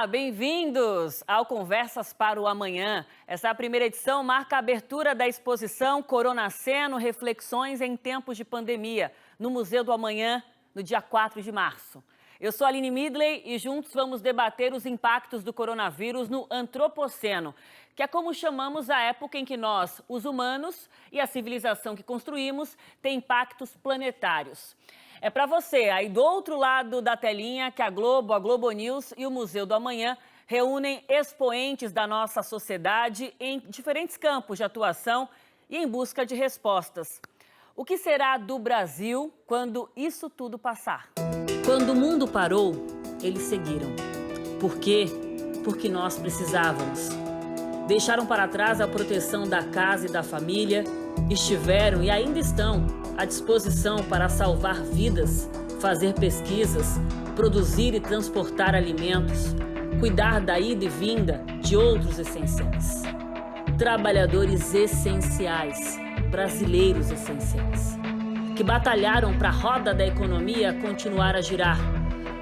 Olá, bem-vindos ao Conversas para o Amanhã. Essa primeira edição marca a abertura da exposição Coronaceno, Reflexões em Tempos de Pandemia, no Museu do Amanhã, no dia 4 de março. Eu sou a Aline Midley e juntos vamos debater os impactos do coronavírus no Antropoceno, que é como chamamos a época em que nós, os humanos e a civilização que construímos, têm impactos planetários. É para você, aí do outro lado da telinha, que a Globo News e o Museu do Amanhã reúnem expoentes da nossa sociedade em diferentes campos de atuação e em busca de respostas. O que será do Brasil quando isso tudo passar? Quando o mundo parou, eles seguiram. Por quê? Porque nós precisávamos. Deixaram para trás a proteção da casa e da família, estiveram e ainda estão à disposição para salvar vidas, fazer pesquisas, produzir e transportar alimentos, cuidar da ida e vinda de outros essenciais. Trabalhadores essenciais, brasileiros essenciais, que batalharam para a roda da economia continuar a girar,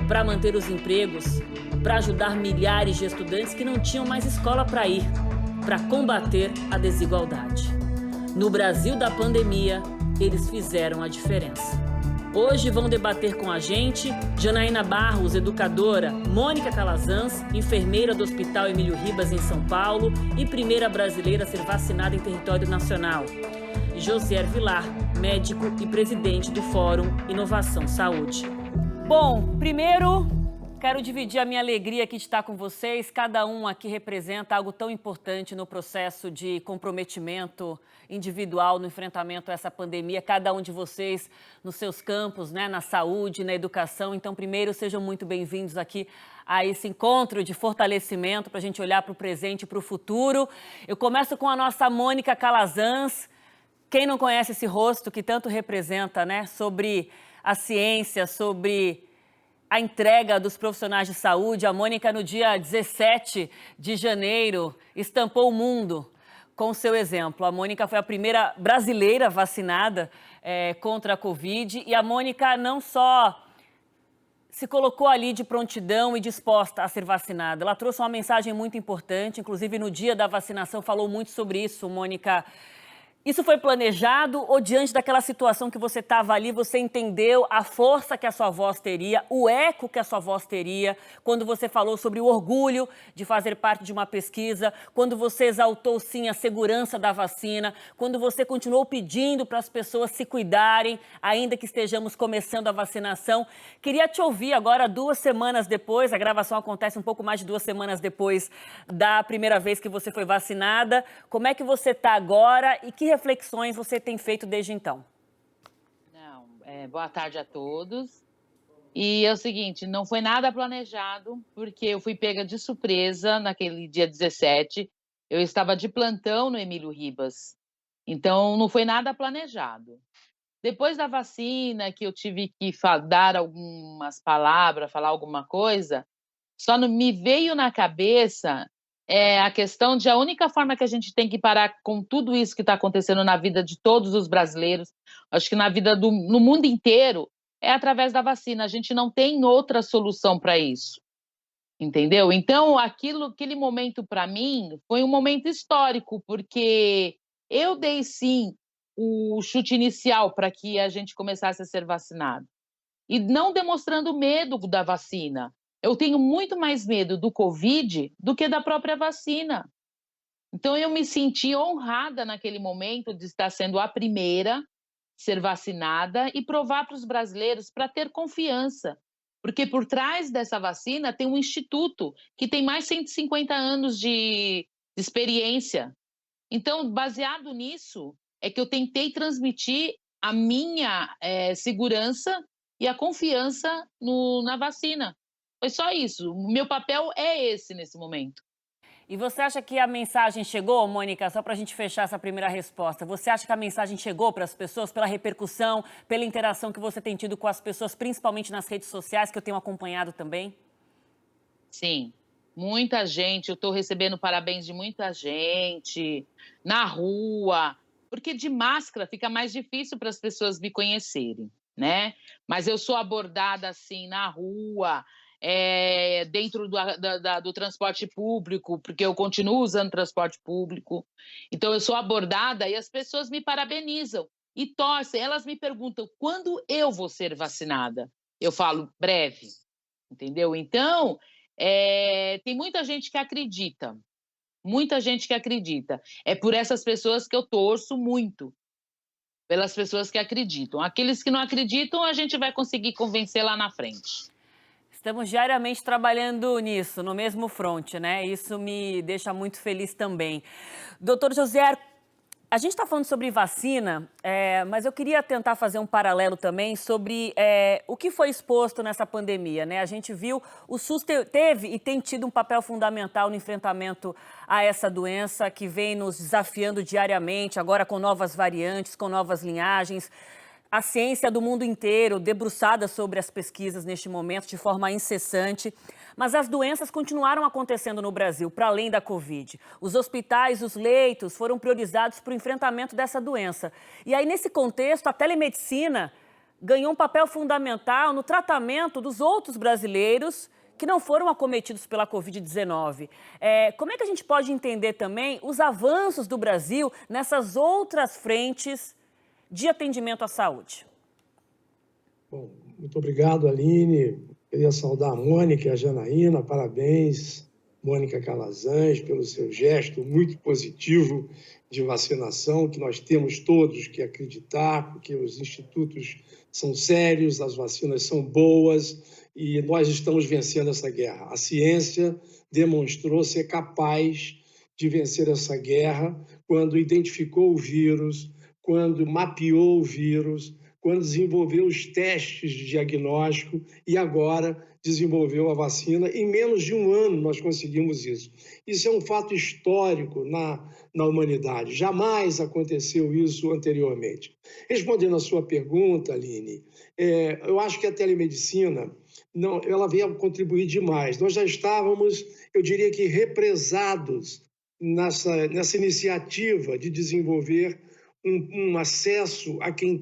para manter os empregos, para ajudar milhares de estudantes que não tinham mais escola para ir, para combater a desigualdade. No Brasil da pandemia, eles fizeram a diferença. Hoje vão debater com a gente Janaína Barros, educadora, Mônica Calazans, enfermeira do Hospital Emílio Ribas em São Paulo e primeira brasileira a ser vacinada em território nacional, e Josier Vilar, médico e presidente do Fórum Inovação Saúde. Bom, primeiro quero dividir a minha alegria aqui de estar com vocês. Cada um aqui representa algo tão importante no processo de comprometimento individual no enfrentamento a essa pandemia. Cada um de vocês nos seus campos, né, na saúde, na educação. Então, primeiro, sejam muito bem-vindos aqui a esse encontro de fortalecimento para a gente olhar para o presente e para o futuro. Eu começo com a nossa Mônica Calazans. Quem não conhece esse rosto que tanto representa, né, sobre a ciência, sobre a entrega dos profissionais de saúde. A Mônica, no dia 17 de janeiro, estampou o mundo com o seu exemplo. A Mônica foi a primeira brasileira vacinada contra a Covid. E a Mônica não só se colocou ali de prontidão e disposta a ser vacinada. Ela trouxe uma mensagem muito importante, inclusive no dia da vacinação falou muito sobre isso, Mônica. Isso foi planejado ou diante daquela situação que você estava ali, você entendeu a força que a sua voz teria, o eco que a sua voz teria, quando você falou sobre o orgulho de fazer parte de uma pesquisa, quando você exaltou, sim, a segurança da vacina, quando você continuou pedindo para as pessoas se cuidarem, ainda que estejamos começando a vacinação. Queria te ouvir agora, 2 semanas depois, a gravação acontece um pouco mais de 2 semanas depois da primeira vez que você foi vacinada. Como é que você está agora e que reflexões você tem feito desde então? Boa tarde a todos. E é o seguinte, não foi nada planejado, porque eu fui pega de surpresa naquele dia 17. Eu estava de plantão no Emílio Ribas, então não foi nada planejado. Depois da vacina, que eu tive que dar algumas palavras, falar alguma coisa, só não me veio na cabeça a questão de a única forma que a gente tem que parar com tudo isso que está acontecendo na vida de todos os brasileiros, acho que na vida no mundo inteiro, é através da vacina. A gente não tem outra solução para isso, entendeu? Então, aquele momento para mim foi um momento histórico, porque eu dei sim o chute inicial para que a gente começasse a ser vacinado. E não demonstrando medo da vacina. Eu tenho muito mais medo do Covid do que da própria vacina. Então, eu me senti honrada naquele momento de estar sendo a primeira a ser vacinada e provar para os brasileiros para ter confiança. Porque por trás dessa vacina tem um instituto que tem mais de 150 anos de experiência. Então, baseado nisso, é que eu tentei transmitir a minha segurança e a confiança na vacina. Foi só isso. O meu papel é esse nesse momento. E você acha que a mensagem chegou, Mônica, só para a gente fechar essa primeira resposta, você acha que a mensagem chegou para as pessoas pela repercussão, pela interação que você tem tido com as pessoas, principalmente nas redes sociais, que eu tenho acompanhado também? Sim, muita gente, eu estou recebendo parabéns de muita gente, na rua, porque de máscara fica mais difícil para as pessoas me conhecerem, né? Mas eu sou abordada assim na rua, dentro do transporte público, porque eu continuo usando transporte público. Então, eu sou abordada e as pessoas me parabenizam e torcem. Elas me perguntam, quando eu vou ser vacinada? Eu falo, breve, entendeu? Então, tem muita gente que acredita, muita gente que acredita. É por essas pessoas que eu torço muito, pelas pessoas que acreditam. Aqueles que não acreditam, a gente vai conseguir convencer lá na frente. Estamos diariamente trabalhando nisso, no mesmo fronte, né? Isso me deixa muito feliz também. Doutor José, a gente está falando sobre vacina, mas eu queria tentar fazer um paralelo também sobre o que foi exposto nessa pandemia, né? A gente viu, o SUS teve e tem tido um papel fundamental no enfrentamento a essa doença que vem nos desafiando diariamente, agora com novas variantes, com novas linhagens. A ciência do mundo inteiro debruçada sobre as pesquisas neste momento de forma incessante. Mas as doenças continuaram acontecendo no Brasil, para além da Covid. Os hospitais, os leitos foram priorizados para o enfrentamento dessa doença. E aí, nesse contexto, a telemedicina ganhou um papel fundamental no tratamento dos outros brasileiros que não foram acometidos pela Covid-19. Como é que a gente pode entender também os avanços do Brasil nessas outras frentes de atendimento à saúde? Bom, muito obrigado, Aline. Queria saudar a Mônica e a Janaína. Parabéns, Mônica Calazans, pelo seu gesto muito positivo de vacinação, que nós temos todos que acreditar, porque os institutos são sérios, as vacinas são boas e nós estamos vencendo essa guerra. A ciência demonstrou ser capaz de vencer essa guerra quando identificou o vírus, quando mapeou o vírus, quando desenvolveu os testes de diagnóstico e agora desenvolveu a vacina. Em menos de um ano nós conseguimos isso. Isso é um fato histórico na humanidade. Jamais aconteceu isso anteriormente. Respondendo à sua pergunta, Aline, eu acho que a telemedicina ela veio contribuir demais. Nós já estávamos, eu diria que, represados nessa iniciativa de desenvolver um acesso a quem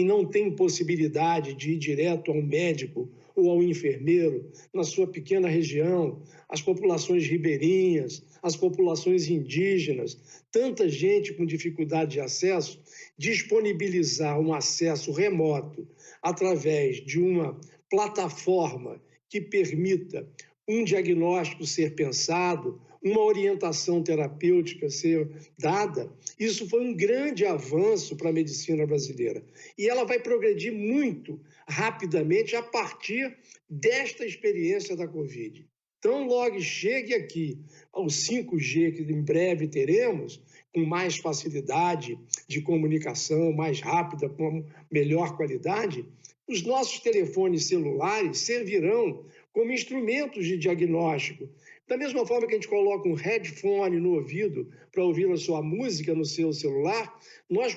não tem possibilidade de ir direto ao médico ou ao enfermeiro na sua pequena região, as populações ribeirinhas, as populações indígenas, tanta gente com dificuldade de acesso, disponibilizar um acesso remoto através de uma plataforma que permita um diagnóstico ser pensado, uma orientação terapêutica ser dada, isso foi um grande avanço para a medicina brasileira. E ela vai progredir muito rapidamente a partir desta experiência da Covid. Então, logo chegue aqui ao 5G, que em breve teremos, com mais facilidade de comunicação, mais rápida, com melhor qualidade, os nossos telefones celulares servirão como instrumentos de diagnóstico. Da mesma forma que a gente coloca um headphone no ouvido para ouvir a sua música no seu celular, nós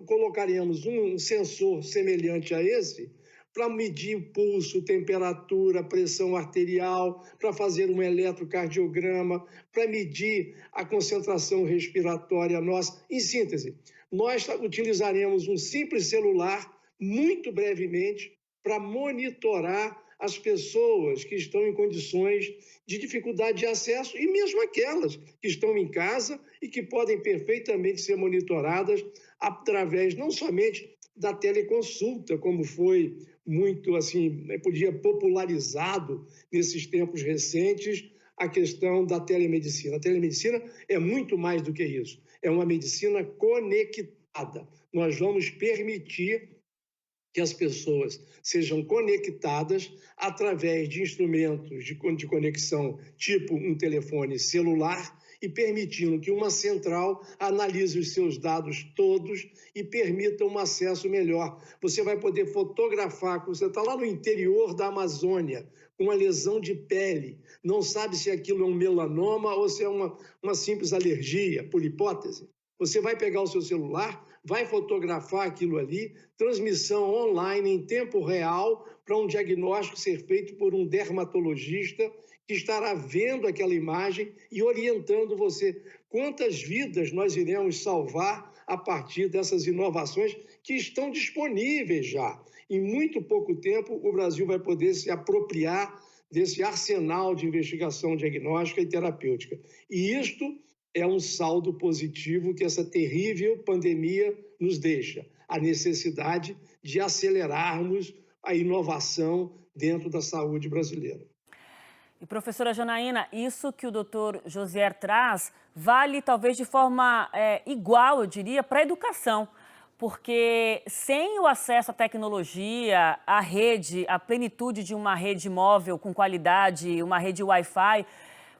colocaremos um sensor semelhante a esse para medir pulso, temperatura, pressão arterial, para fazer um eletrocardiograma, para medir a concentração respiratória nossa. Em síntese, nós utilizaremos um simples celular, muito brevemente, para monitorar as pessoas que estão em condições de dificuldade de acesso e mesmo aquelas que estão em casa e que podem perfeitamente ser monitoradas através não somente da teleconsulta, como foi muito, assim, podia popularizado nesses tempos recentes, a questão da telemedicina. A telemedicina é muito mais do que isso. É uma medicina conectada. Nós vamos permitir que as pessoas sejam conectadas através de instrumentos de conexão, tipo um telefone celular, e permitindo que uma central analise os seus dados todos e permita um acesso melhor. Você vai poder fotografar, você está lá no interior da Amazônia, com uma lesão de pele, não sabe se aquilo é um melanoma ou se é uma simples alergia, por hipótese. Você vai pegar o seu celular, vai fotografar aquilo ali, transmissão online em tempo real para um diagnóstico ser feito por um dermatologista que estará vendo aquela imagem e orientando você. Quantas vidas nós iremos salvar a partir dessas inovações que estão disponíveis já? Em muito pouco tempo, o Brasil vai poder se apropriar desse arsenal de investigação diagnóstica e terapêutica. E isto é um saldo positivo que essa terrível pandemia nos deixa, a necessidade de acelerarmos a inovação dentro da saúde brasileira. E, professora Janaína, isso que o doutor Josier traz vale talvez de forma igual, eu diria, para a educação. Porque sem o acesso à tecnologia, à rede, à plenitude de uma rede móvel com qualidade, uma rede Wi-Fi,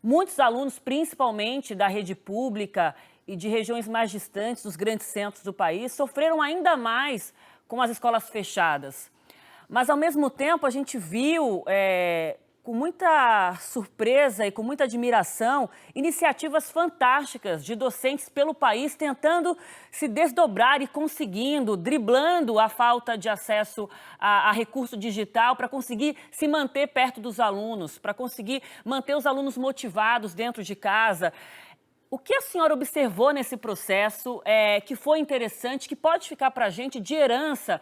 muitos alunos, principalmente da rede pública e de regiões mais distantes dos grandes centros do país, sofreram ainda mais com as escolas fechadas. Mas, ao mesmo tempo, a gente viu, com muita surpresa e com muita admiração, iniciativas fantásticas de docentes pelo país tentando se desdobrar e conseguindo, driblando a falta de acesso a recurso digital para conseguir se manter perto dos alunos, para conseguir manter os alunos motivados dentro de casa. O que a senhora observou nesse processo que foi interessante, que pode ficar para a gente de herança,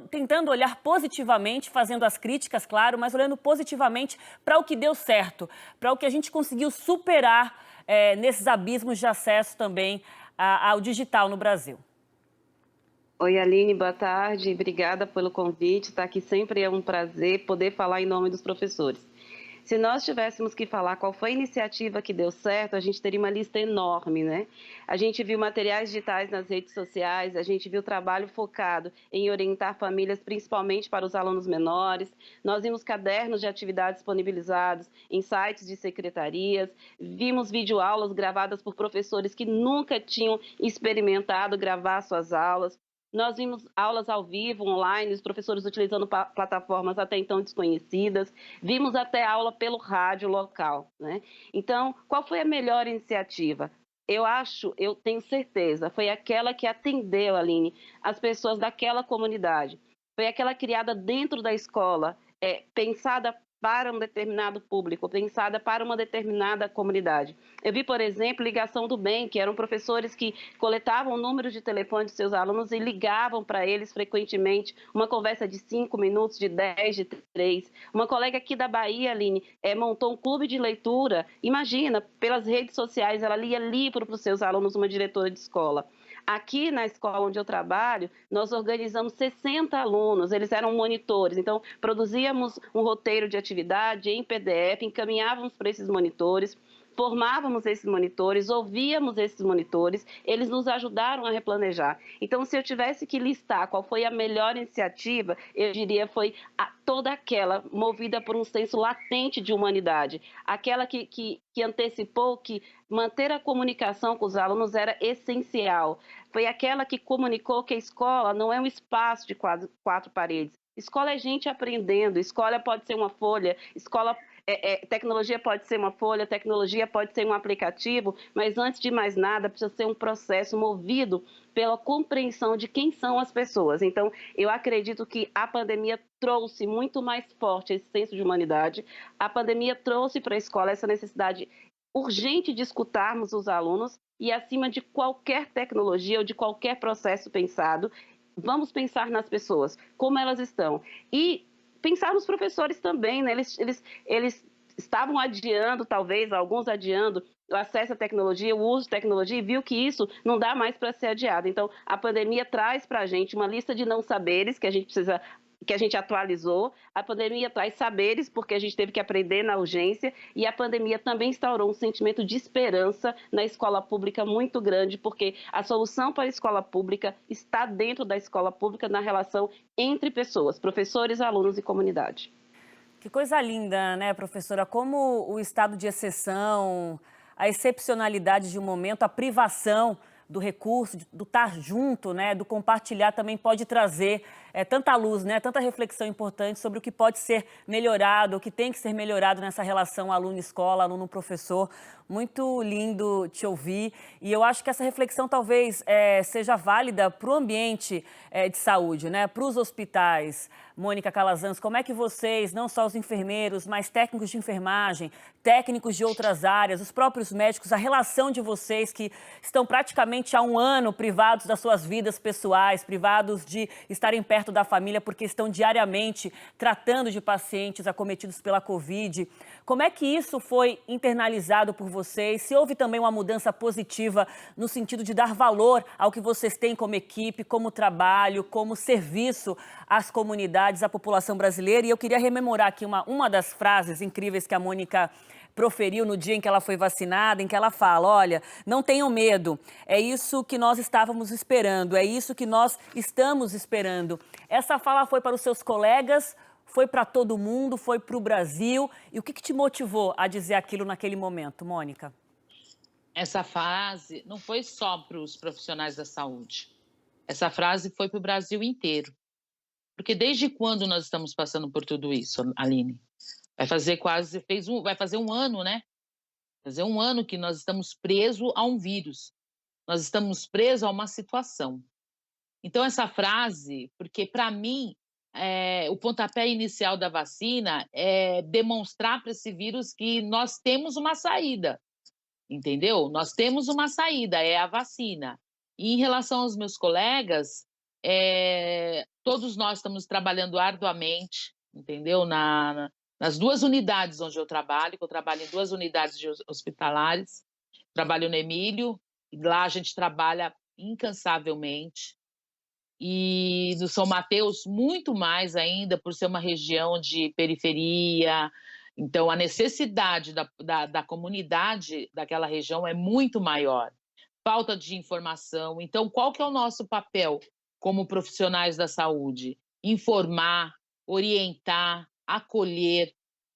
tentando olhar positivamente, fazendo as críticas, claro, mas olhando positivamente para o que deu certo, para o que a gente conseguiu superar nesses abismos de acesso também ao digital no Brasil? Oi, Aline, boa tarde. Obrigada pelo convite. Estar aqui sempre é um prazer poder falar em nome dos professores. Se nós tivéssemos que falar qual foi a iniciativa que deu certo, a gente teria uma lista enorme, né? A gente viu materiais digitais nas redes sociais, a gente viu trabalho focado em orientar famílias, principalmente para os alunos menores. Nós vimos cadernos de atividades disponibilizados em sites de secretarias, vimos videoaulas gravadas por professores que nunca tinham experimentado gravar suas aulas. Nós vimos aulas ao vivo, online, os professores utilizando plataformas até então desconhecidas. Vimos até aula pelo rádio local, né? Então, qual foi a melhor iniciativa? Eu tenho certeza, foi aquela que atendeu, Aline, as pessoas daquela comunidade. Foi aquela criada dentro da escola, pensada para um determinado público, pensada para uma determinada comunidade. Eu vi, por exemplo, Ligação do Bem, que eram professores que coletavam o número de telefone de seus alunos e ligavam para eles frequentemente, uma conversa de 5 minutos, de 10, de 3. Uma colega aqui da Bahia, Aline, montou um clube de leitura. Imagina, pelas redes sociais, ela lia livro para os seus alunos, uma diretora de escola. Aqui na escola onde eu trabalho, nós organizamos 60 alunos, eles eram monitores, então produzíamos um roteiro de atividade em PDF, encaminhávamos para esses monitores, formávamos esses monitores, ouvíamos esses monitores, eles nos ajudaram a replanejar. Então, se eu tivesse que listar qual foi a melhor iniciativa, eu diria foi toda aquela movida por um senso latente de humanidade, aquela que antecipou que manter a comunicação com os alunos era essencial. Foi aquela que comunicou que a escola não é um espaço de quatro paredes. Escola é gente aprendendo, escola pode ser uma folha, tecnologia pode ser uma folha, tecnologia pode ser um aplicativo, mas antes de mais nada precisa ser um processo movido pela compreensão de quem são as pessoas. Então, eu acredito que a pandemia trouxe muito mais forte esse senso de humanidade, a pandemia trouxe para a escola essa necessidade urgente de escutarmos os alunos e, acima de qualquer tecnologia ou de qualquer processo pensado, vamos pensar nas pessoas, como elas estão. E pensar nos professores também, né? Eles estavam adiando, talvez, alguns adiando o acesso à tecnologia, o uso de tecnologia, e viu que isso não dá mais para ser adiado. Então, a pandemia traz para a gente uma lista de não saberes que a gente atualizou. A pandemia traz saberes, porque a gente teve que aprender na urgência, e a pandemia também instaurou um sentimento de esperança na escola pública muito grande, porque a solução para a escola pública está dentro da escola pública, na relação entre pessoas, professores, alunos e comunidade. Que coisa linda, né, professora? Como o estado de exceção, a excepcionalidade de um momento, a privação do recurso, do estar junto, né, do compartilhar também pode trazer tanta luz, né, tanta reflexão importante sobre o que pode ser melhorado, o que tem que ser melhorado nessa relação aluno-escola, aluno-professor. Muito lindo te ouvir, e eu acho que essa reflexão talvez seja válida para o ambiente de saúde, né, para os hospitais. Mônica Calazans, como é que vocês, não só os enfermeiros, mas técnicos de enfermagem, técnicos de outras áreas, os próprios médicos, a relação de vocês que estão praticamente há um ano privados das suas vidas pessoais, privados de estarem perto perto da família porque estão diariamente tratando de pacientes acometidos pela Covid. Como é que isso foi internalizado por vocês? Se houve também uma mudança positiva no sentido de dar valor ao que vocês têm como equipe, como trabalho, como serviço às comunidades, à população brasileira? E eu queria rememorar aqui uma das frases incríveis que a Mônica proferiu no dia em que ela foi vacinada, em que ela fala: olha, não tenham medo, é isso que nós estávamos esperando, é isso que nós estamos esperando. Essa fala foi para os seus colegas, foi para todo mundo, foi para o Brasil. E o que te motivou a dizer aquilo naquele momento, Mônica? Essa frase não foi só para os profissionais da saúde. Essa frase foi para o Brasil inteiro. Porque desde quando nós estamos passando por tudo isso, Aline? Vai fazer um ano, né? Fazer um ano que nós estamos presos a um vírus. Nós estamos presos a uma situação. Então, essa frase, porque para mim, o pontapé inicial da vacina é demonstrar para esse vírus que nós temos uma saída, entendeu? Nós temos uma saída, é a vacina. E em relação aos meus colegas, todos nós estamos trabalhando arduamente, entendeu? Nas duas unidades onde eu trabalho, que eu trabalho em 2 unidades hospitalares, trabalho no Emílio, e lá a gente trabalha incansavelmente, e no São Mateus muito mais ainda, por ser uma região de periferia, então a necessidade da comunidade daquela região é muito maior, falta de informação. Então, qual que é o nosso papel como profissionais da saúde? Informar, orientar, acolher,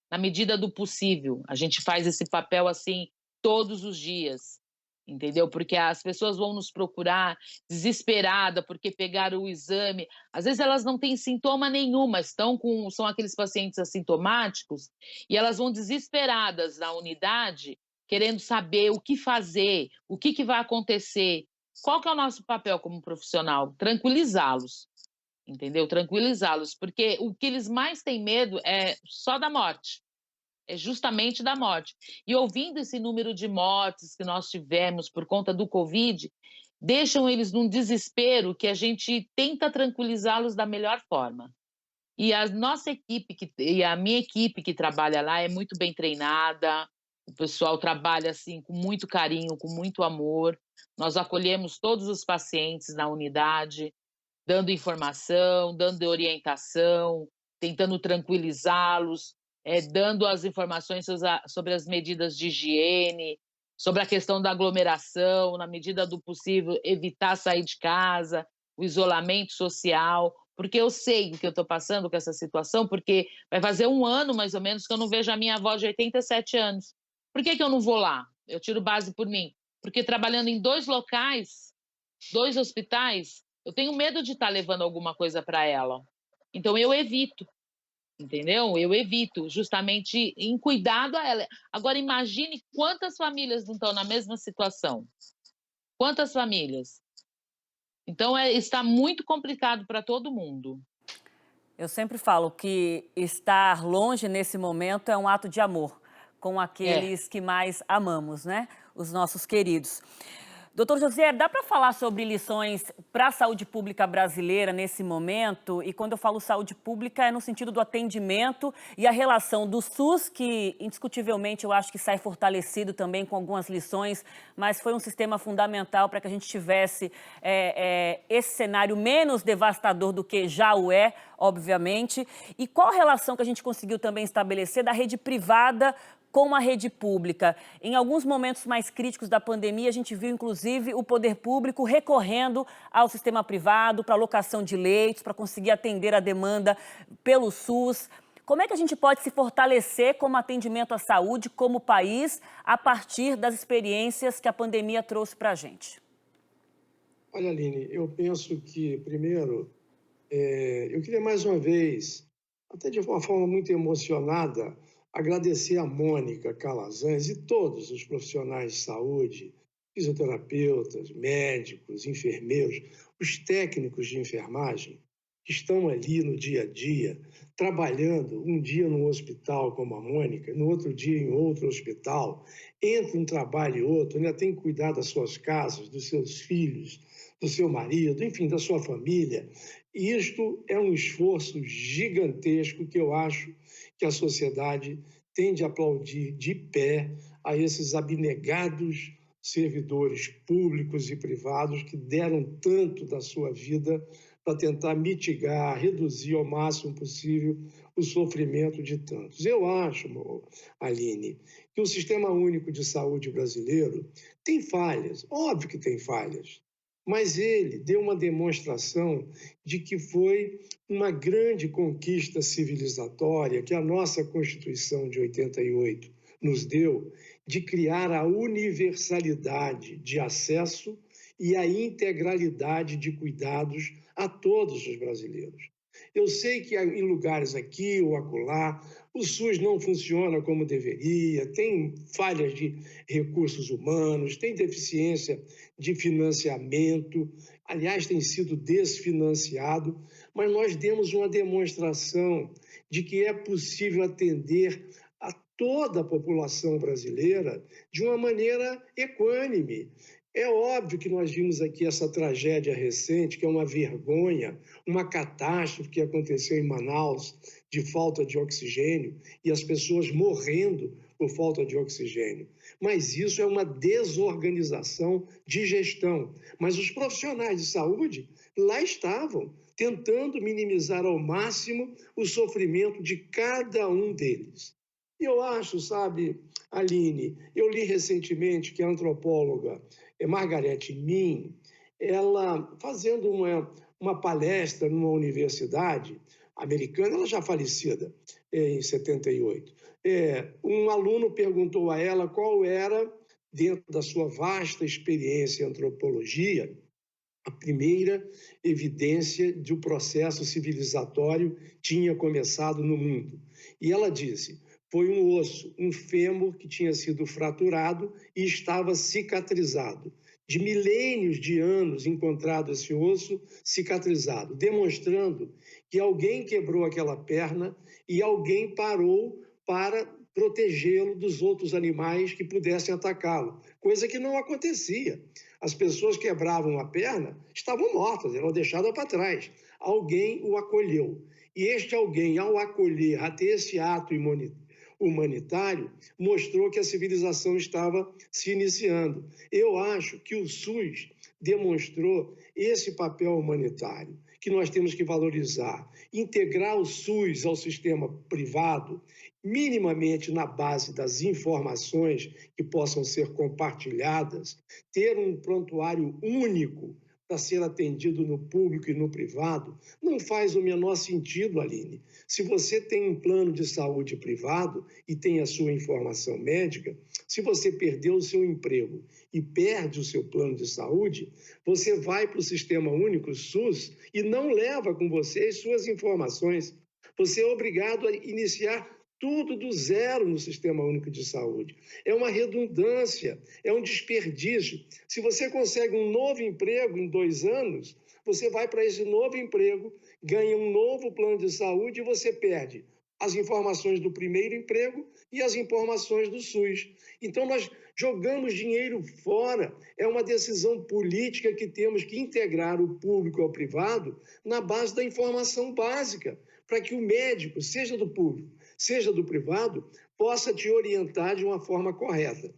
na medida do possível. A gente faz esse papel assim todos os dias, entendeu? Porque as pessoas vão nos procurar desesperada porque pegaram o exame. Às vezes elas não têm sintoma nenhum, mas são aqueles pacientes assintomáticos, e elas vão desesperadas na unidade, querendo saber o que fazer, o que vai acontecer. Qual que é o nosso papel como profissional? Tranquilizá-los. Entendeu? Tranquilizá-los, porque o que eles mais têm medo é só da morte, é justamente da morte. E ouvindo esse número de mortes que nós tivemos por conta do Covid, deixam eles num desespero que a gente tenta tranquilizá-los da melhor forma. E a nossa equipe, e a minha equipe que trabalha lá é muito bem treinada, o pessoal trabalha assim com muito carinho, com muito amor. Nós acolhemos todos os pacientes na unidade, dando informação, dando orientação, tentando tranquilizá-los, dando as informações sobre as medidas de higiene, sobre a questão da aglomeração, na medida do possível, evitar sair de casa, o isolamento social, porque eu sei o que eu estou passando com essa situação, porque vai fazer um ano, mais ou menos, que eu não vejo a minha avó de 87 anos. Por que eu não vou lá? Eu tiro base por mim. Porque trabalhando em 2 locais, 2 hospitais, eu tenho medo de estar levando alguma coisa para ela. Então, eu evito, entendeu? Eu evito, justamente em cuidado a ela. Agora, imagine quantas famílias não estão na mesma situação. Quantas famílias? Então, está muito complicado para todo mundo. Eu sempre falo que estar longe nesse momento é um ato de amor com aqueles que mais amamos, né? Os nossos queridos. Doutor José, dá para falar sobre lições para a saúde pública brasileira nesse momento? E quando eu falo saúde pública é no sentido do atendimento e a relação do SUS, que indiscutivelmente eu acho que sai fortalecido também com algumas lições, mas foi um sistema fundamental para que a gente tivesse esse cenário menos devastador do que já o é, obviamente. E qual a relação que a gente conseguiu também estabelecer da rede privada com a rede pública? Em alguns momentos mais críticos da pandemia, a gente viu, inclusive, o poder público recorrendo ao sistema privado para alocação de leitos, para conseguir atender a demanda pelo SUS. Como é que a gente pode se fortalecer como atendimento à saúde, como país, a partir das experiências que a pandemia trouxe para a gente? Olha, Aline, eu penso que, primeiro, eu queria mais uma vez, até de uma forma muito emocionada, agradecer a Mônica Calazans e todos os profissionais de saúde, fisioterapeutas, médicos, enfermeiros, os técnicos de enfermagem, que estão ali no dia a dia, trabalhando um dia num hospital como a Mônica, no outro dia em outro hospital, entre um trabalho e outro, ainda tem que cuidar das suas casas, dos seus filhos, do seu marido, enfim, da sua família. E isto é um esforço gigantesco que eu acho que a sociedade tem de aplaudir de pé a esses abnegados servidores públicos e privados que deram tanto da sua vida para tentar mitigar, reduzir ao máximo possível o sofrimento de tantos. Eu acho, Aline, que o Sistema Único de Saúde brasileiro tem falhas, óbvio que tem falhas, mas ele deu uma demonstração de que foi uma grande conquista civilizatória que a nossa Constituição de 88 nos deu, de criar a universalidade de acesso e a integralidade de cuidados a todos os brasileiros. Eu sei que em lugares aqui ou acolá, o SUS não funciona como deveria, tem falhas de recursos humanos, tem deficiência de financiamento, aliás, tem sido desfinanciado, mas nós demos uma demonstração de que é possível atender a toda a população brasileira de uma maneira equânime. É óbvio que nós vimos aqui essa tragédia recente, que é uma vergonha, uma catástrofe que aconteceu em Manaus, de falta de oxigênio, e as pessoas morrendo por falta de oxigênio. Mas isso é uma desorganização de gestão. Mas os profissionais de saúde lá estavam, tentando minimizar ao máximo o sofrimento de cada um deles. E eu acho, sabe, Aline, eu li recentemente que a antropóloga Margarete Min, ela fazendo uma palestra numa universidade americana, ela já falecida, em 78, um aluno perguntou a ela qual era, dentro da sua vasta experiência em antropologia, a primeira evidência de um processo civilizatório tinha começado no mundo. E ela disse: foi um osso, um fêmur que tinha sido fraturado e estava cicatrizado. De milênios de anos encontrado esse osso cicatrizado, demonstrando que alguém quebrou aquela perna e alguém parou para protegê-lo dos outros animais que pudessem atacá-lo, coisa que não acontecia. As pessoas quebravam a perna, estavam mortas, eram deixadas para trás. Alguém o acolheu. E este alguém, ao acolher, até esse ato humanitário, mostrou que a civilização estava se iniciando. Eu acho que o SUS demonstrou esse papel humanitário, que nós temos que valorizar, integrar o SUS ao sistema privado, minimamente na base das informações que possam ser compartilhadas, ter um prontuário único para ser atendido no público e no privado, não faz o menor sentido, Aline. Se você tem um plano de saúde privado e tem a sua informação médica, se você perdeu o seu emprego e perde o seu plano de saúde, você vai para o Sistema Único, SUS, e não leva com você as suas informações. Você é obrigado a iniciar tudo do zero no Sistema Único de Saúde. É uma redundância, é um desperdício. Se você consegue um novo emprego em 2 anos, você vai para esse novo emprego, ganha um novo plano de saúde e você perde as informações do primeiro emprego e as informações do SUS. Então, nós jogamos dinheiro fora. É uma decisão política que temos que integrar o público ao privado na base da informação básica, para que o médico, seja do público, seja do privado, possa te orientar de uma forma correta.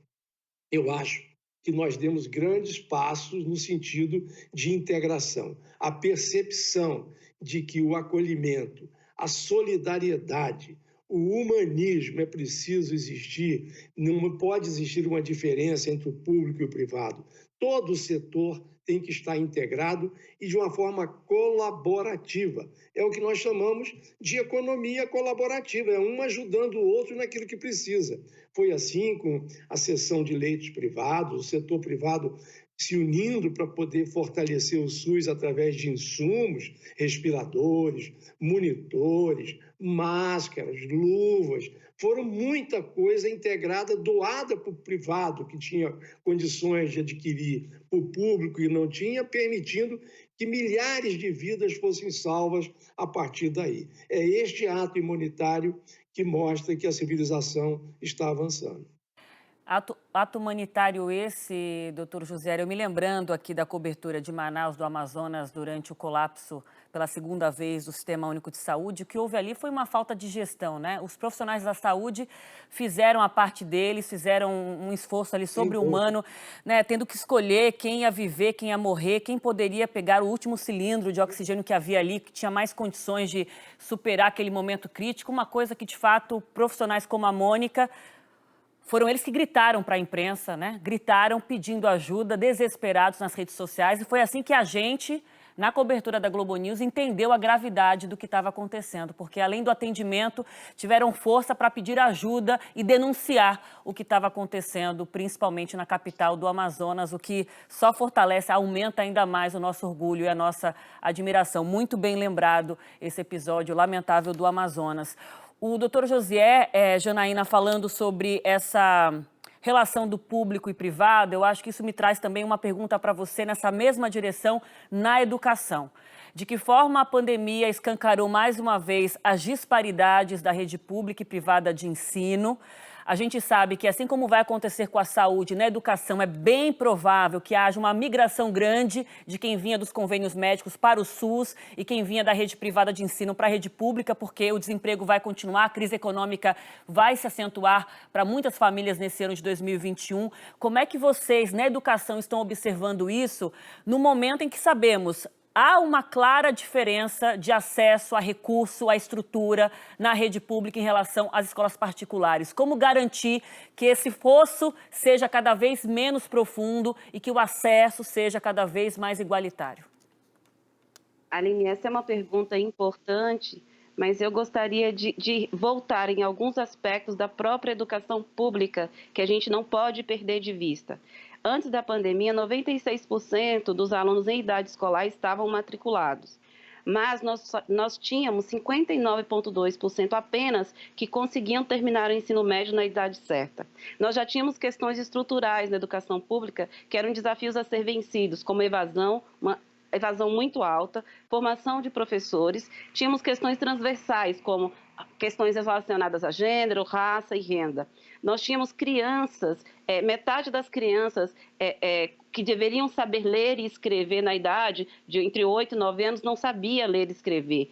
Eu acho que nós demos grandes passos no sentido de integração. A percepção de que o acolhimento, a solidariedade, o humanismo é preciso existir, não pode existir uma diferença entre o público e o privado. Todo o setor tem que estar integrado e de uma forma colaborativa. É o que nós chamamos de economia colaborativa, é um ajudando o outro naquilo que precisa. Foi assim com a cessão de leitos privados, o setor privado se unindo para poder fortalecer o SUS através de insumos, respiradores, monitores, máscaras, luvas. Foram muita coisa integrada, doada para o privado, que tinha condições de adquirir, para o público e não tinha, permitindo que milhares de vidas fossem salvas a partir daí. É este ato imunitário que mostra que a civilização está avançando. Ato humanitário esse, doutor José, eu me lembrando aqui da cobertura de Manaus, do Amazonas, durante o colapso pela segunda vez do Sistema Único de Saúde, o que houve ali foi uma falta de gestão, né? Os profissionais da saúde fizeram a parte deles, fizeram um esforço ali sobre-humano, né? Tendo que escolher quem ia viver, quem ia morrer, quem poderia pegar o último cilindro de oxigênio que havia ali, que tinha mais condições de superar aquele momento crítico, uma coisa que, de fato, profissionais como a Mônica, foram eles que gritaram para a imprensa, né? Gritaram pedindo ajuda, desesperados nas redes sociais. E foi assim que a gente, na cobertura da Globo News, entendeu a gravidade do que estava acontecendo. Porque, além do atendimento, tiveram força para pedir ajuda e denunciar o que estava acontecendo, principalmente na capital do Amazonas, o que só fortalece, aumenta ainda mais o nosso orgulho e a nossa admiração. Muito bem lembrado esse episódio lamentável do Amazonas. O doutor Josié, Janaína, falando sobre essa relação do público e privado, eu acho que isso me traz também uma pergunta para você nessa mesma direção na educação. De que forma a pandemia escancarou mais uma vez as disparidades da rede pública e privada de ensino? A gente sabe que, assim como vai acontecer com a saúde, na educação é bem provável que haja uma migração grande de quem vinha dos convênios médicos para o SUS e quem vinha da rede privada de ensino para a rede pública, porque o desemprego vai continuar, a crise econômica vai se acentuar para muitas famílias nesse ano de 2021. Como é que vocês, na educação, estão observando isso no momento em que sabemos há uma clara diferença de acesso a recurso, a estrutura na rede pública em relação às escolas particulares? Como garantir que esse fosso seja cada vez menos profundo e que o acesso seja cada vez mais igualitário? Aline, essa é uma pergunta importante, mas eu gostaria de voltar em alguns aspectos da própria educação pública que a gente não pode perder de vista. Antes da pandemia, 96% dos alunos em idade escolar estavam matriculados, mas nós tínhamos 59,2% apenas que conseguiam terminar o ensino médio na idade certa. Nós já tínhamos questões estruturais na educação pública que eram desafios a ser vencidos, como evasão muito alta, formação de professores, tínhamos questões transversais, como questões relacionadas a gênero, raça e renda. Nós tínhamos crianças, metade das crianças que deveriam saber ler e escrever na idade de entre 8 e 9 anos não sabia ler e escrever.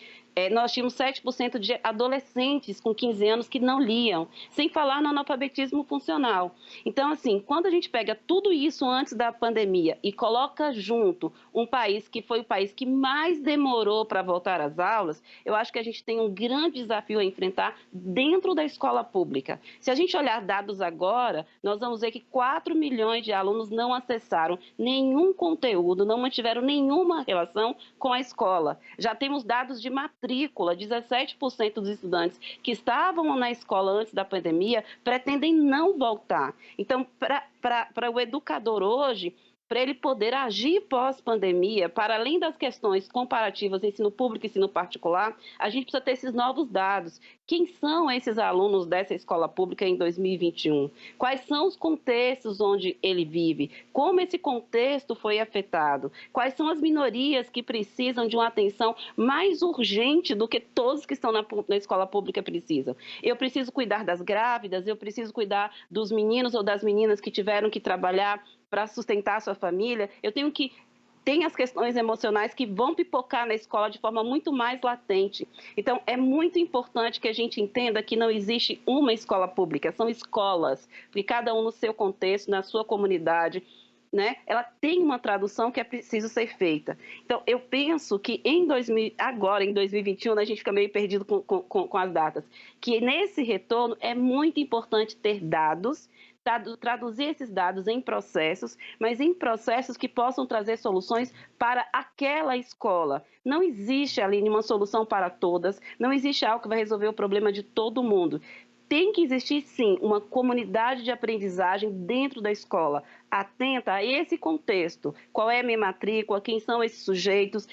Nós tínhamos 7% de adolescentes com 15 anos que não liam, sem falar no analfabetismo funcional. Então, assim, quando a gente pega tudo isso antes da pandemia e coloca junto um país que foi o país que mais demorou para voltar às aulas, eu acho que a gente tem um grande desafio a enfrentar dentro da escola pública. Se a gente olhar dados agora, nós vamos ver que 4 milhões de alunos não acessaram nenhum conteúdo, não mantiveram nenhuma relação com a escola. Já temos dados de matrícula, 17% dos estudantes que estavam na escola antes da pandemia pretendem não voltar. Então, para o educador hoje, para ele poder agir pós-pandemia, para além das questões comparativas ensino público e ensino particular, a gente precisa ter esses novos dados. Quem são esses alunos dessa escola pública em 2021? Quais são os contextos onde ele vive? Como esse contexto foi afetado? Quais são as minorias que precisam de uma atenção mais urgente do que todos que estão na escola pública precisam? Eu preciso cuidar das grávidas, eu preciso cuidar dos meninos ou das meninas que tiveram que trabalhar para sustentar a sua família, tem as questões emocionais que vão pipocar na escola de forma muito mais latente. Então, é muito importante que a gente entenda que não existe uma escola pública, são escolas, porque cada um no seu contexto, na sua comunidade, né? Ela tem uma tradução que é preciso ser feita. Então, eu penso que agora, em 2021, a gente fica meio perdido com as datas, que nesse retorno é muito importante ter dados, traduzir esses dados em processos, mas em processos que possam trazer soluções para aquela escola. Não existe, Aline, uma solução para todas, não existe algo que vai resolver o problema de todo mundo. Tem que existir, sim, uma comunidade de aprendizagem dentro da escola, atenta a esse contexto. Qual é a minha matrícula? Quem são esses sujeitos?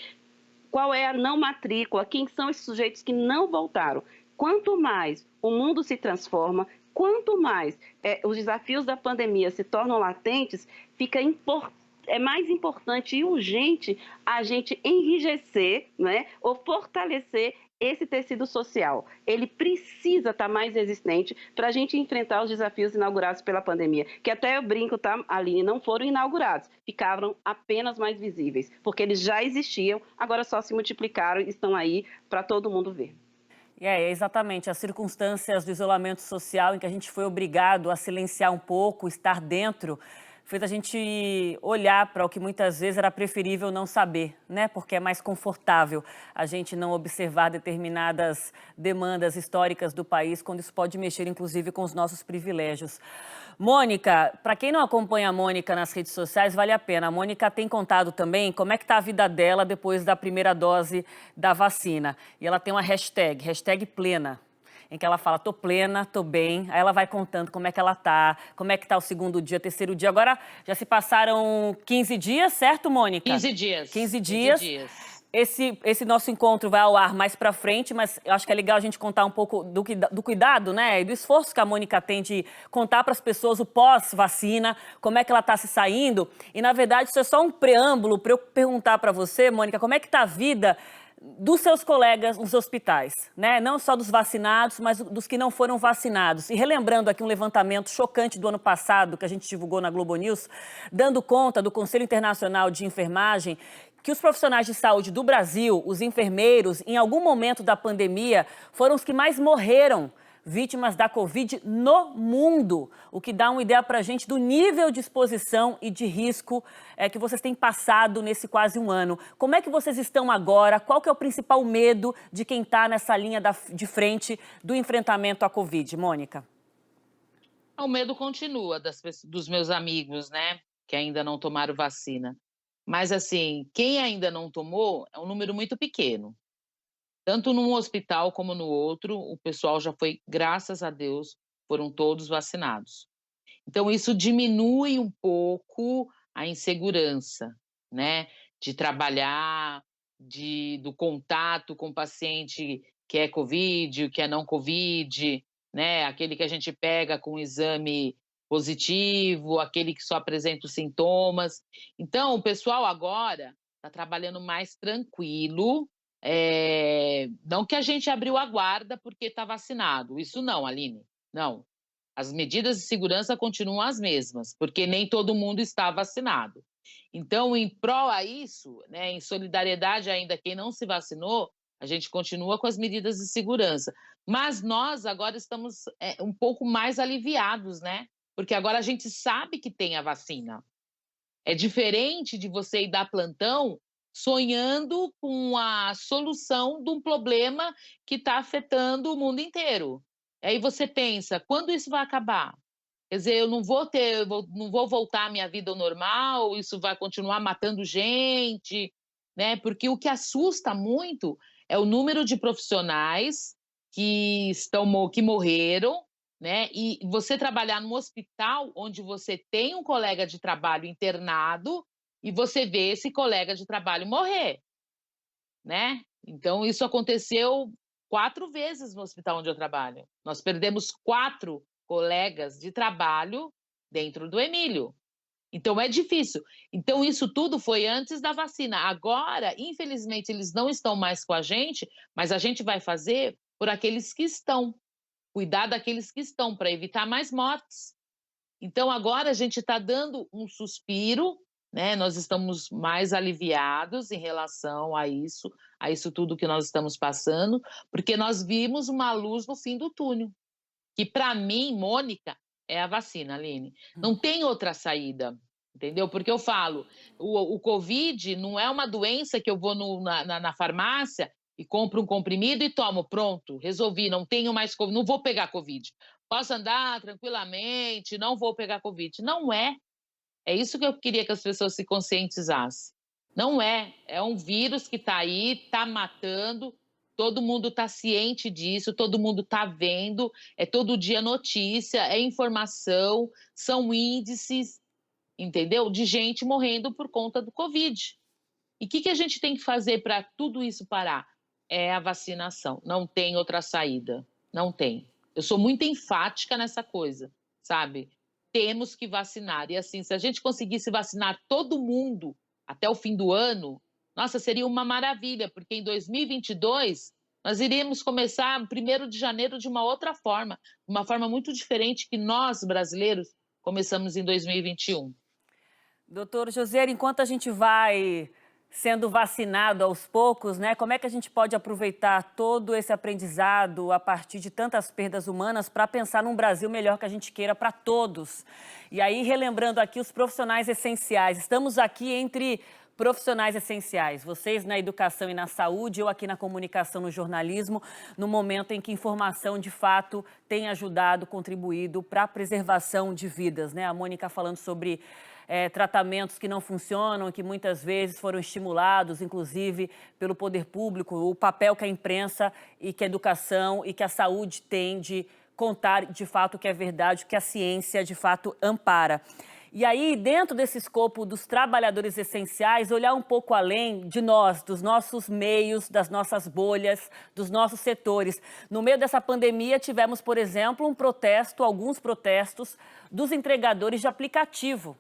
Qual é a não matrícula? Quem são esses sujeitos que não voltaram? Quanto mais o mundo se transforma, quanto mais os desafios da pandemia se tornam latentes, fica é mais importante e urgente a gente enrijecer, né, ou fortalecer esse tecido social. Ele precisa estar mais resistente para a gente enfrentar os desafios inaugurados pela pandemia, que até eu brinco, tá, Aline, não foram inaugurados, ficaram apenas mais visíveis, porque eles já existiam, agora só se multiplicaram e estão aí para todo mundo ver. Exatamente, as circunstâncias do isolamento social em que a gente foi obrigado a silenciar um pouco, estar dentro, fez a gente olhar para o que muitas vezes era preferível não saber, né? Porque é mais confortável a gente não observar determinadas demandas históricas do país, quando isso pode mexer, inclusive, com os nossos privilégios. Mônica, para quem não acompanha a Mônica nas redes sociais, vale a pena. A Mônica tem contado também como é que está a vida dela depois da primeira dose da vacina. E ela tem uma hashtag plena, em que ela fala, tô plena, tô bem. Aí ela vai contando como é que ela tá, como é que tá o segundo dia, terceiro dia. Agora já se passaram 15 dias, certo, Mônica? 15 dias. 15 dias. Esse nosso encontro vai ao ar mais para frente, mas eu acho que é legal a gente contar um pouco do cuidado, né, e do esforço que a Mônica tem de contar para as pessoas o pós-vacina, como é que ela está se saindo. E, na verdade, isso é só um preâmbulo para eu perguntar para você, Mônica, como é que está a vida dos seus colegas nos hospitais, né? Não só dos vacinados, mas dos que não foram vacinados. E relembrando aqui um levantamento chocante do ano passado, que a gente divulgou na Globo News, dando conta do Conselho Internacional de Enfermagem, que os profissionais de saúde do Brasil, os enfermeiros, em algum momento da pandemia, foram os que mais morreram vítimas da Covid no mundo, o que dá uma ideia para a gente do nível de exposição e de risco que vocês têm passado nesse quase um ano. Como é que vocês estão agora? Qual que é o principal medo de quem está nessa linha de frente do enfrentamento à Covid, Mônica? O medo continua dos meus amigos, né, que ainda não tomaram vacina. Mas, assim, quem ainda não tomou é um número muito pequeno. Tanto num hospital como no outro, o pessoal já foi, graças a Deus, foram todos vacinados. Então, isso diminui um pouco a insegurança, né? De trabalhar, do contato com o paciente que é Covid, que é não Covid, né? Aquele que a gente pega com exame positivo, aquele que só apresenta os sintomas. Então, o pessoal agora está trabalhando mais tranquilo. Não que a gente abriu a guarda porque está vacinado, isso não, Aline, não. As medidas de segurança continuam as mesmas, porque nem todo mundo está vacinado. Então, em prol a isso, né, em solidariedade ainda a quem não se vacinou, a gente continua com as medidas de segurança. Mas nós agora estamos um pouco mais aliviados, né? Porque agora a gente sabe que tem a vacina. É diferente de você ir dar plantão sonhando com a solução de um problema que está afetando o mundo inteiro. Aí você pensa, quando isso vai acabar? Quer dizer, eu não vou voltar à minha vida ao normal, isso vai continuar matando gente, né? Porque o que assusta muito é o número de profissionais que morreram, né? E você trabalhar num hospital onde você tem um colega de trabalho internado e você vê esse colega de trabalho morrer, né? Então, isso aconteceu 4 vezes no hospital onde eu trabalho. Nós perdemos 4 colegas de trabalho dentro do Emílio. Então, é difícil. Então, isso tudo foi antes da vacina. Agora, infelizmente, eles não estão mais com a gente, mas a gente vai fazer por aqueles que estão. Cuidar daqueles que estão, para evitar mais mortes. Então, agora a gente está dando um suspiro, né? Nós estamos mais aliviados em relação a isso tudo que nós estamos passando, porque nós vimos uma luz no fim do túnel, que para mim, Mônica, é a vacina, Aline. Não tem outra saída, entendeu? Porque eu falo, o Covid não é uma doença que eu vou na farmácia e compro um comprimido e tomo, pronto, resolvi, não tenho mais Covid, não vou pegar Covid. Posso andar tranquilamente, não vou pegar Covid. Não é. É isso que eu queria que as pessoas se conscientizassem. Não é. É um vírus que está aí, está matando, todo mundo está ciente disso, todo mundo está vendo, é todo dia notícia, é informação, são índices, entendeu? De gente morrendo por conta do Covid. E o que a gente tem que fazer para tudo isso parar? É a vacinação. Não tem outra saída. Não tem. Eu sou muito enfática nessa coisa, sabe? temos que vacinar. E assim, se a gente conseguisse vacinar todo mundo até o fim do ano, nossa, seria uma maravilha, porque em 2022 nós iríamos começar 1º de janeiro de uma outra forma, uma forma muito diferente que nós, brasileiros, começamos em 2021. Doutor Josiane, enquanto a gente vai sendo vacinado aos poucos, né, como é que a gente pode aproveitar todo esse aprendizado a partir de tantas perdas humanas para pensar num Brasil melhor que a gente queira para todos? E aí, relembrando aqui os profissionais essenciais, estamos aqui entre profissionais essenciais, vocês na educação e na saúde, eu aqui na comunicação, no jornalismo, no momento em que informação, de fato, tem ajudado, contribuído para a preservação de vidas, né? A Mônica falando sobre tratamentos que não funcionam, que muitas vezes foram estimulados, inclusive, pelo poder público, o papel que a imprensa e que a educação e que a saúde têm de contar, de fato, o que é verdade, o que a ciência, de fato, ampara. E aí, dentro desse escopo dos trabalhadores essenciais, olhar um pouco além de nós, dos nossos meios, das nossas bolhas, dos nossos setores. No meio dessa pandemia, tivemos, por exemplo, alguns protestos dos entregadores de aplicativo.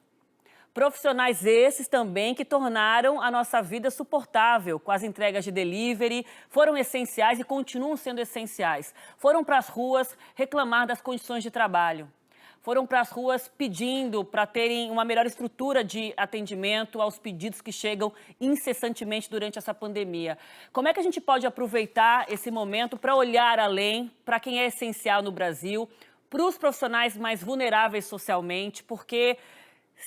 Profissionais esses também que tornaram a nossa vida suportável com as entregas de delivery, foram essenciais e continuam sendo essenciais. Foram para as ruas reclamar das condições de trabalho. Foram para as ruas pedindo para terem uma melhor estrutura de atendimento aos pedidos que chegam incessantemente durante essa pandemia. Como é que a gente pode aproveitar esse momento para olhar além, para quem é essencial no Brasil, para os profissionais mais vulneráveis socialmente, porque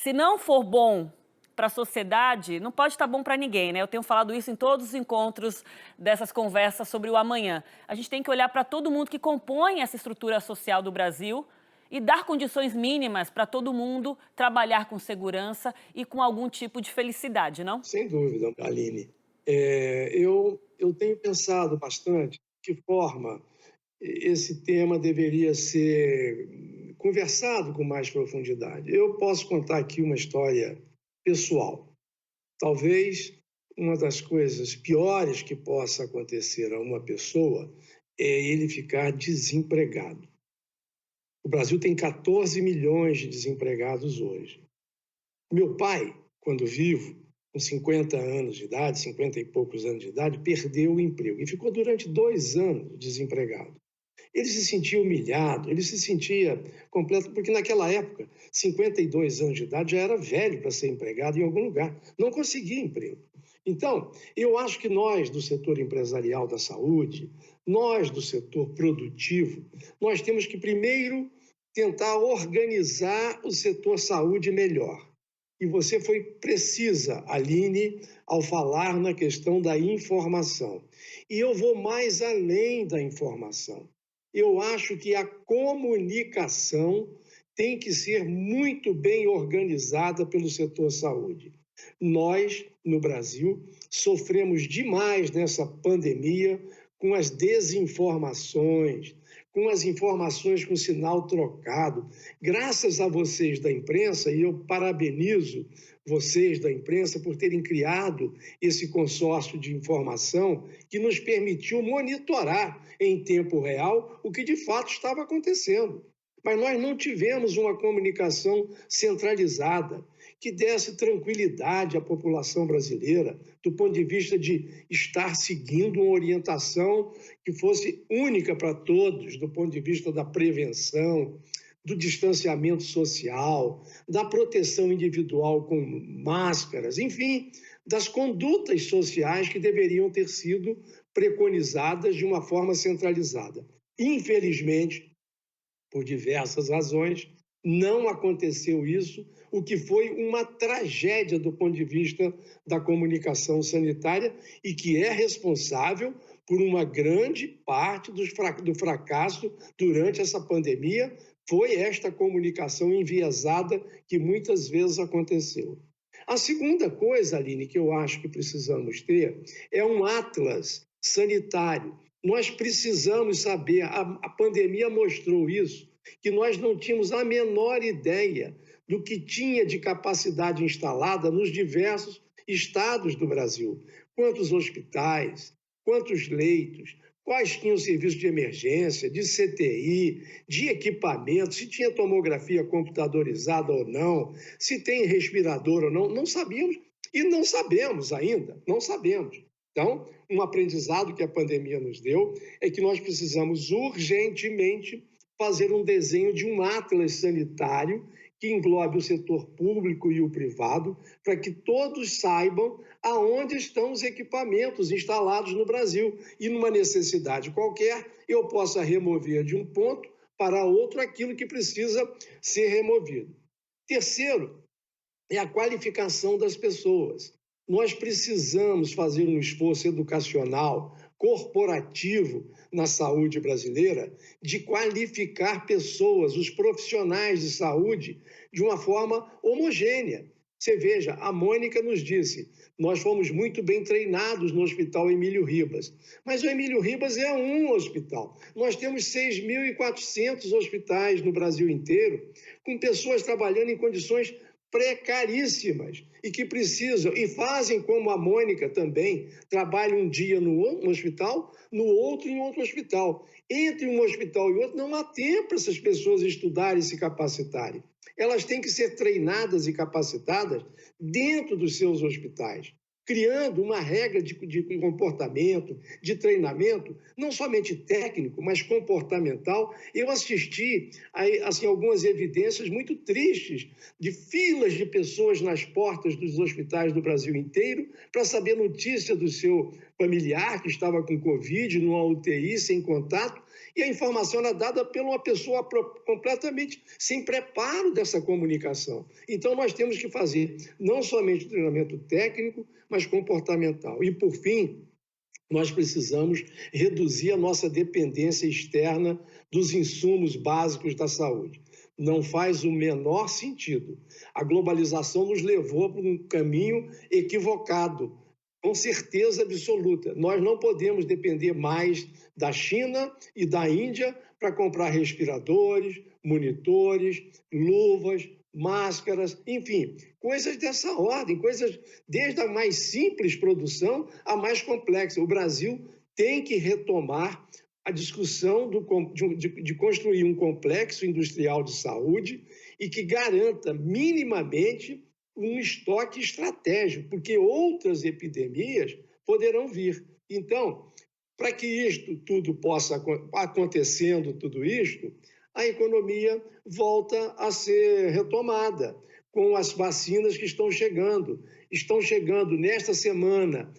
se não for bom para a sociedade, não pode estar bom para ninguém, né? Eu tenho falado isso em todos os encontros dessas conversas sobre o amanhã. A gente tem que olhar para todo mundo que compõe essa estrutura social do Brasil e dar condições mínimas para todo mundo trabalhar com segurança e com algum tipo de felicidade, não? Sem dúvida, Aline. Eu tenho pensado bastante de que forma esse tema deveria ser conversado com mais profundidade. Eu posso contar aqui uma história pessoal. Talvez uma das coisas piores que possa acontecer a uma pessoa é ele ficar desempregado. O Brasil tem 14 milhões de desempregados hoje. Meu pai, quando vivo, com 50 anos de idade, 50 e poucos anos de idade, perdeu o emprego e ficou durante 2 anos desempregado. Ele se sentia humilhado, ele se sentia completo, porque naquela época, 52 anos de idade, já era velho para ser empregado em algum lugar, não conseguia emprego. Então, eu acho que nós do setor empresarial da saúde, nós do setor produtivo, nós temos que primeiro tentar organizar o setor saúde melhor. E você foi precisa, Aline, ao falar na questão da informação. E eu vou mais além da informação. Eu acho que a comunicação tem que ser muito bem organizada pelo setor saúde. Nós, no Brasil, sofremos demais nessa pandemia com as desinformações, com as informações com sinal trocado. Graças a vocês da imprensa, e eu parabenizo vocês da imprensa por terem criado esse consórcio de informação que nos permitiu monitorar em tempo real o que de fato estava acontecendo. Mas nós não tivemos uma comunicação centralizada que desse tranquilidade à população brasileira, do ponto de vista de estar seguindo uma orientação que fosse única para todos, do ponto de vista da prevenção, do distanciamento social, da proteção individual com máscaras, enfim, das condutas sociais que deveriam ter sido preconizadas de uma forma centralizada. Infelizmente, por diversas razões, não aconteceu isso, o que foi uma tragédia do ponto de vista da comunicação sanitária e que é responsável por uma grande parte do fracasso durante essa pandemia, foi esta comunicação enviesada que muitas vezes aconteceu. A segunda coisa, Aline, que eu acho que precisamos ter é um atlas sanitário. Nós precisamos saber, a pandemia mostrou isso, que nós não tínhamos a menor ideia do que tinha de capacidade instalada nos diversos estados do Brasil. Quantos hospitais, quantos leitos, quais tinham serviços de emergência, de CTI, de equipamento, se tinha tomografia computadorizada ou não, se tem respirador ou não, não sabíamos e não sabemos ainda, não sabemos. Então, um aprendizado que a pandemia nos deu é que nós precisamos urgentemente fazer um desenho de um atlas sanitário que englobe o setor público e o privado, para que todos saibam aonde estão os equipamentos instalados no Brasil e, numa necessidade qualquer, eu possa remover de um ponto para outro aquilo que precisa ser removido. Terceiro, é a qualificação das pessoas. Nós precisamos fazer um esforço educacional, corporativo na saúde brasileira, de qualificar pessoas, os profissionais de saúde, de uma forma homogênea. Você veja, a Mônica nos disse, nós fomos muito bem treinados no Hospital Emílio Ribas, mas o Emílio Ribas é um hospital. Nós temos 6.400 hospitais no Brasil inteiro, com pessoas trabalhando em condições precaríssimas e que precisam, e fazem como a Mônica também, trabalha um dia no hospital, no outro em outro hospital. Entre um hospital e outro não há tempo para essas pessoas estudarem e se capacitarem. Elas têm que ser treinadas e capacitadas dentro dos seus hospitais, criando uma regra de comportamento, de treinamento, não somente técnico, mas comportamental. Eu assisti assim, algumas evidências muito tristes de filas de pessoas nas portas dos hospitais do Brasil inteiro para saber notícia do seu familiar que estava com Covid, numa UTI, sem contato, e a informação era dada por uma pessoa completamente sem preparo dessa comunicação. Então, nós temos que fazer não somente treinamento técnico, mas comportamental. E, por fim, nós precisamos reduzir a nossa dependência externa dos insumos básicos da saúde. Não faz o menor sentido. A globalização nos levou para um caminho equivocado, com certeza absoluta. Nós não podemos depender mais da China e da Índia para comprar respiradores, monitores, luvas, máscaras, enfim, coisas dessa ordem, coisas desde a mais simples produção à mais complexa. O Brasil tem que retomar a discussão de construir um complexo industrial de saúde e que garanta minimamente um estoque estratégico, porque outras epidemias poderão vir. Então, para que isto tudo possa acontecendo, tudo isto, a economia volta a ser retomada com as vacinas que estão chegando. Estão chegando nesta semana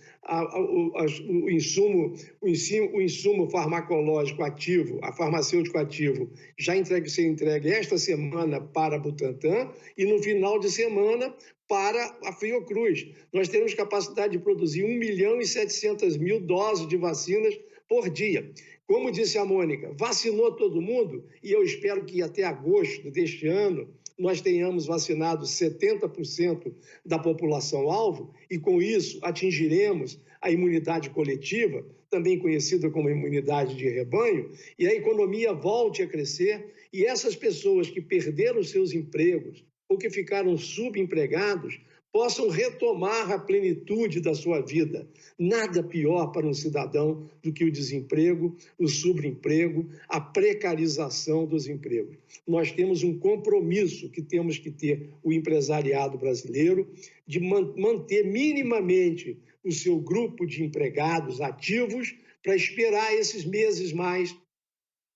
o insumo farmacológico ativo, a farmacêutico ativo, já ser entregue esta semana para a Butantan e no final de semana para a Fiocruz. Nós temos capacidade de produzir 1.700.000 doses de vacinas por dia. Como disse a Mônica, vacinou todo mundo e eu espero que até agosto deste ano nós tenhamos vacinado 70% da população-alvo e, com isso, atingiremos a imunidade coletiva, também conhecida como imunidade de rebanho, e a economia volte a crescer e essas pessoas que perderam seus empregos ou que ficaram subempregados possam retomar a plenitude da sua vida. Nada pior para um cidadão do que o desemprego, o subemprego, a precarização dos empregos. Nós temos um compromisso que temos que ter, o empresariado brasileiro, de manter minimamente o seu grupo de empregados ativos para esperar esses meses mais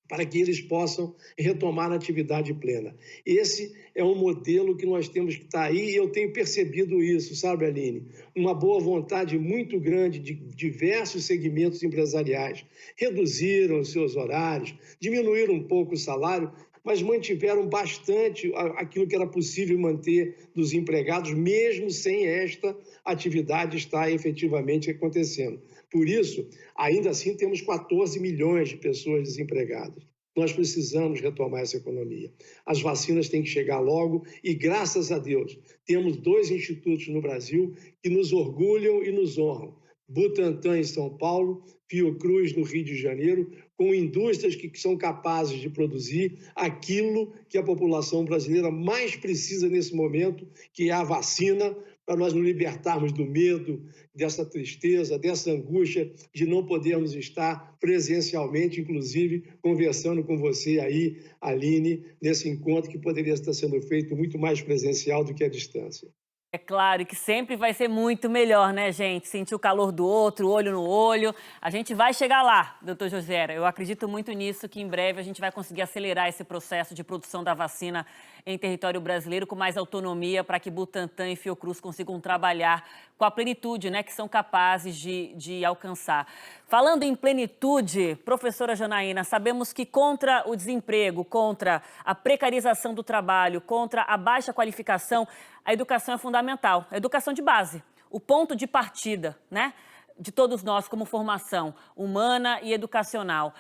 para que eles possam retomar a atividade plena. Esse é um modelo que nós temos que estar aí, e eu tenho percebido isso, sabe, Aline? Uma boa vontade muito grande de diversos segmentos empresariais. Reduziram os seus horários, diminuíram um pouco o salário, mas mantiveram bastante aquilo que era possível manter dos empregados, mesmo sem esta atividade estar efetivamente acontecendo. Por isso, ainda assim, temos 14 milhões de pessoas desempregadas. Nós precisamos retomar essa economia. As vacinas têm que chegar logo e, graças a Deus, temos 2 institutos no Brasil que nos orgulham e nos honram. Butantan em São Paulo, Fiocruz no Rio de Janeiro, com indústrias que são capazes de produzir aquilo que a população brasileira mais precisa nesse momento, que é a vacina, para nós nos libertarmos do medo, dessa tristeza, dessa angústia de não podermos estar presencialmente, inclusive conversando com você aí, Aline, nesse encontro que poderia estar sendo feito muito mais presencial do que à distância. É claro que sempre vai ser muito melhor, né, gente? Sentir o calor do outro, olho no olho. A gente vai chegar lá, doutor José. Eu acredito muito nisso, que em breve a gente vai conseguir acelerar esse processo de produção da vacina em território brasileiro com mais autonomia para que Butantan e Fiocruz consigam trabalhar com a plenitude, né, que são capazes de alcançar. Falando em plenitude, professora Janaína, sabemos que contra o desemprego, contra a precarização do trabalho, contra a baixa qualificação, a educação é fundamental, a educação de base, o ponto de partida, né, de todos nós como formação humana e educacional.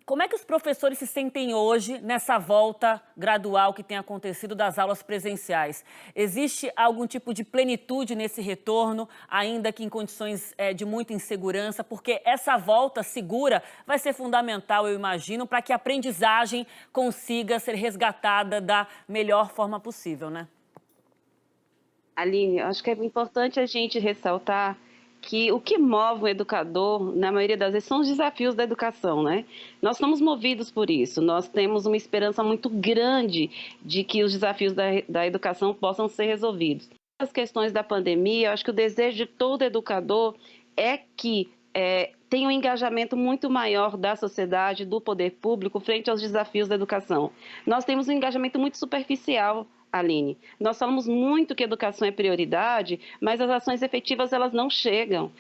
Como é que os professores se sentem hoje nessa volta gradual que tem acontecido das aulas presenciais? Existe algum tipo de plenitude nesse retorno, ainda que em condições de muita insegurança? Porque essa volta segura vai ser fundamental, eu imagino, para que a aprendizagem consiga ser resgatada da melhor forma possível, né? Aline, acho que é importante a gente ressaltar que o que move o educador, na maioria das vezes, são os desafios da educação, né? Nós somos movidos por isso, nós temos uma esperança muito grande de que os desafios da educação possam ser resolvidos. As questões da pandemia, eu acho que o desejo de todo educador é que tenha um engajamento muito maior da sociedade, do poder público, frente aos desafios da educação. Nós temos um engajamento muito superficial, Aline. Nós falamos muito que educação é prioridade, mas as ações efetivas elas não chegam.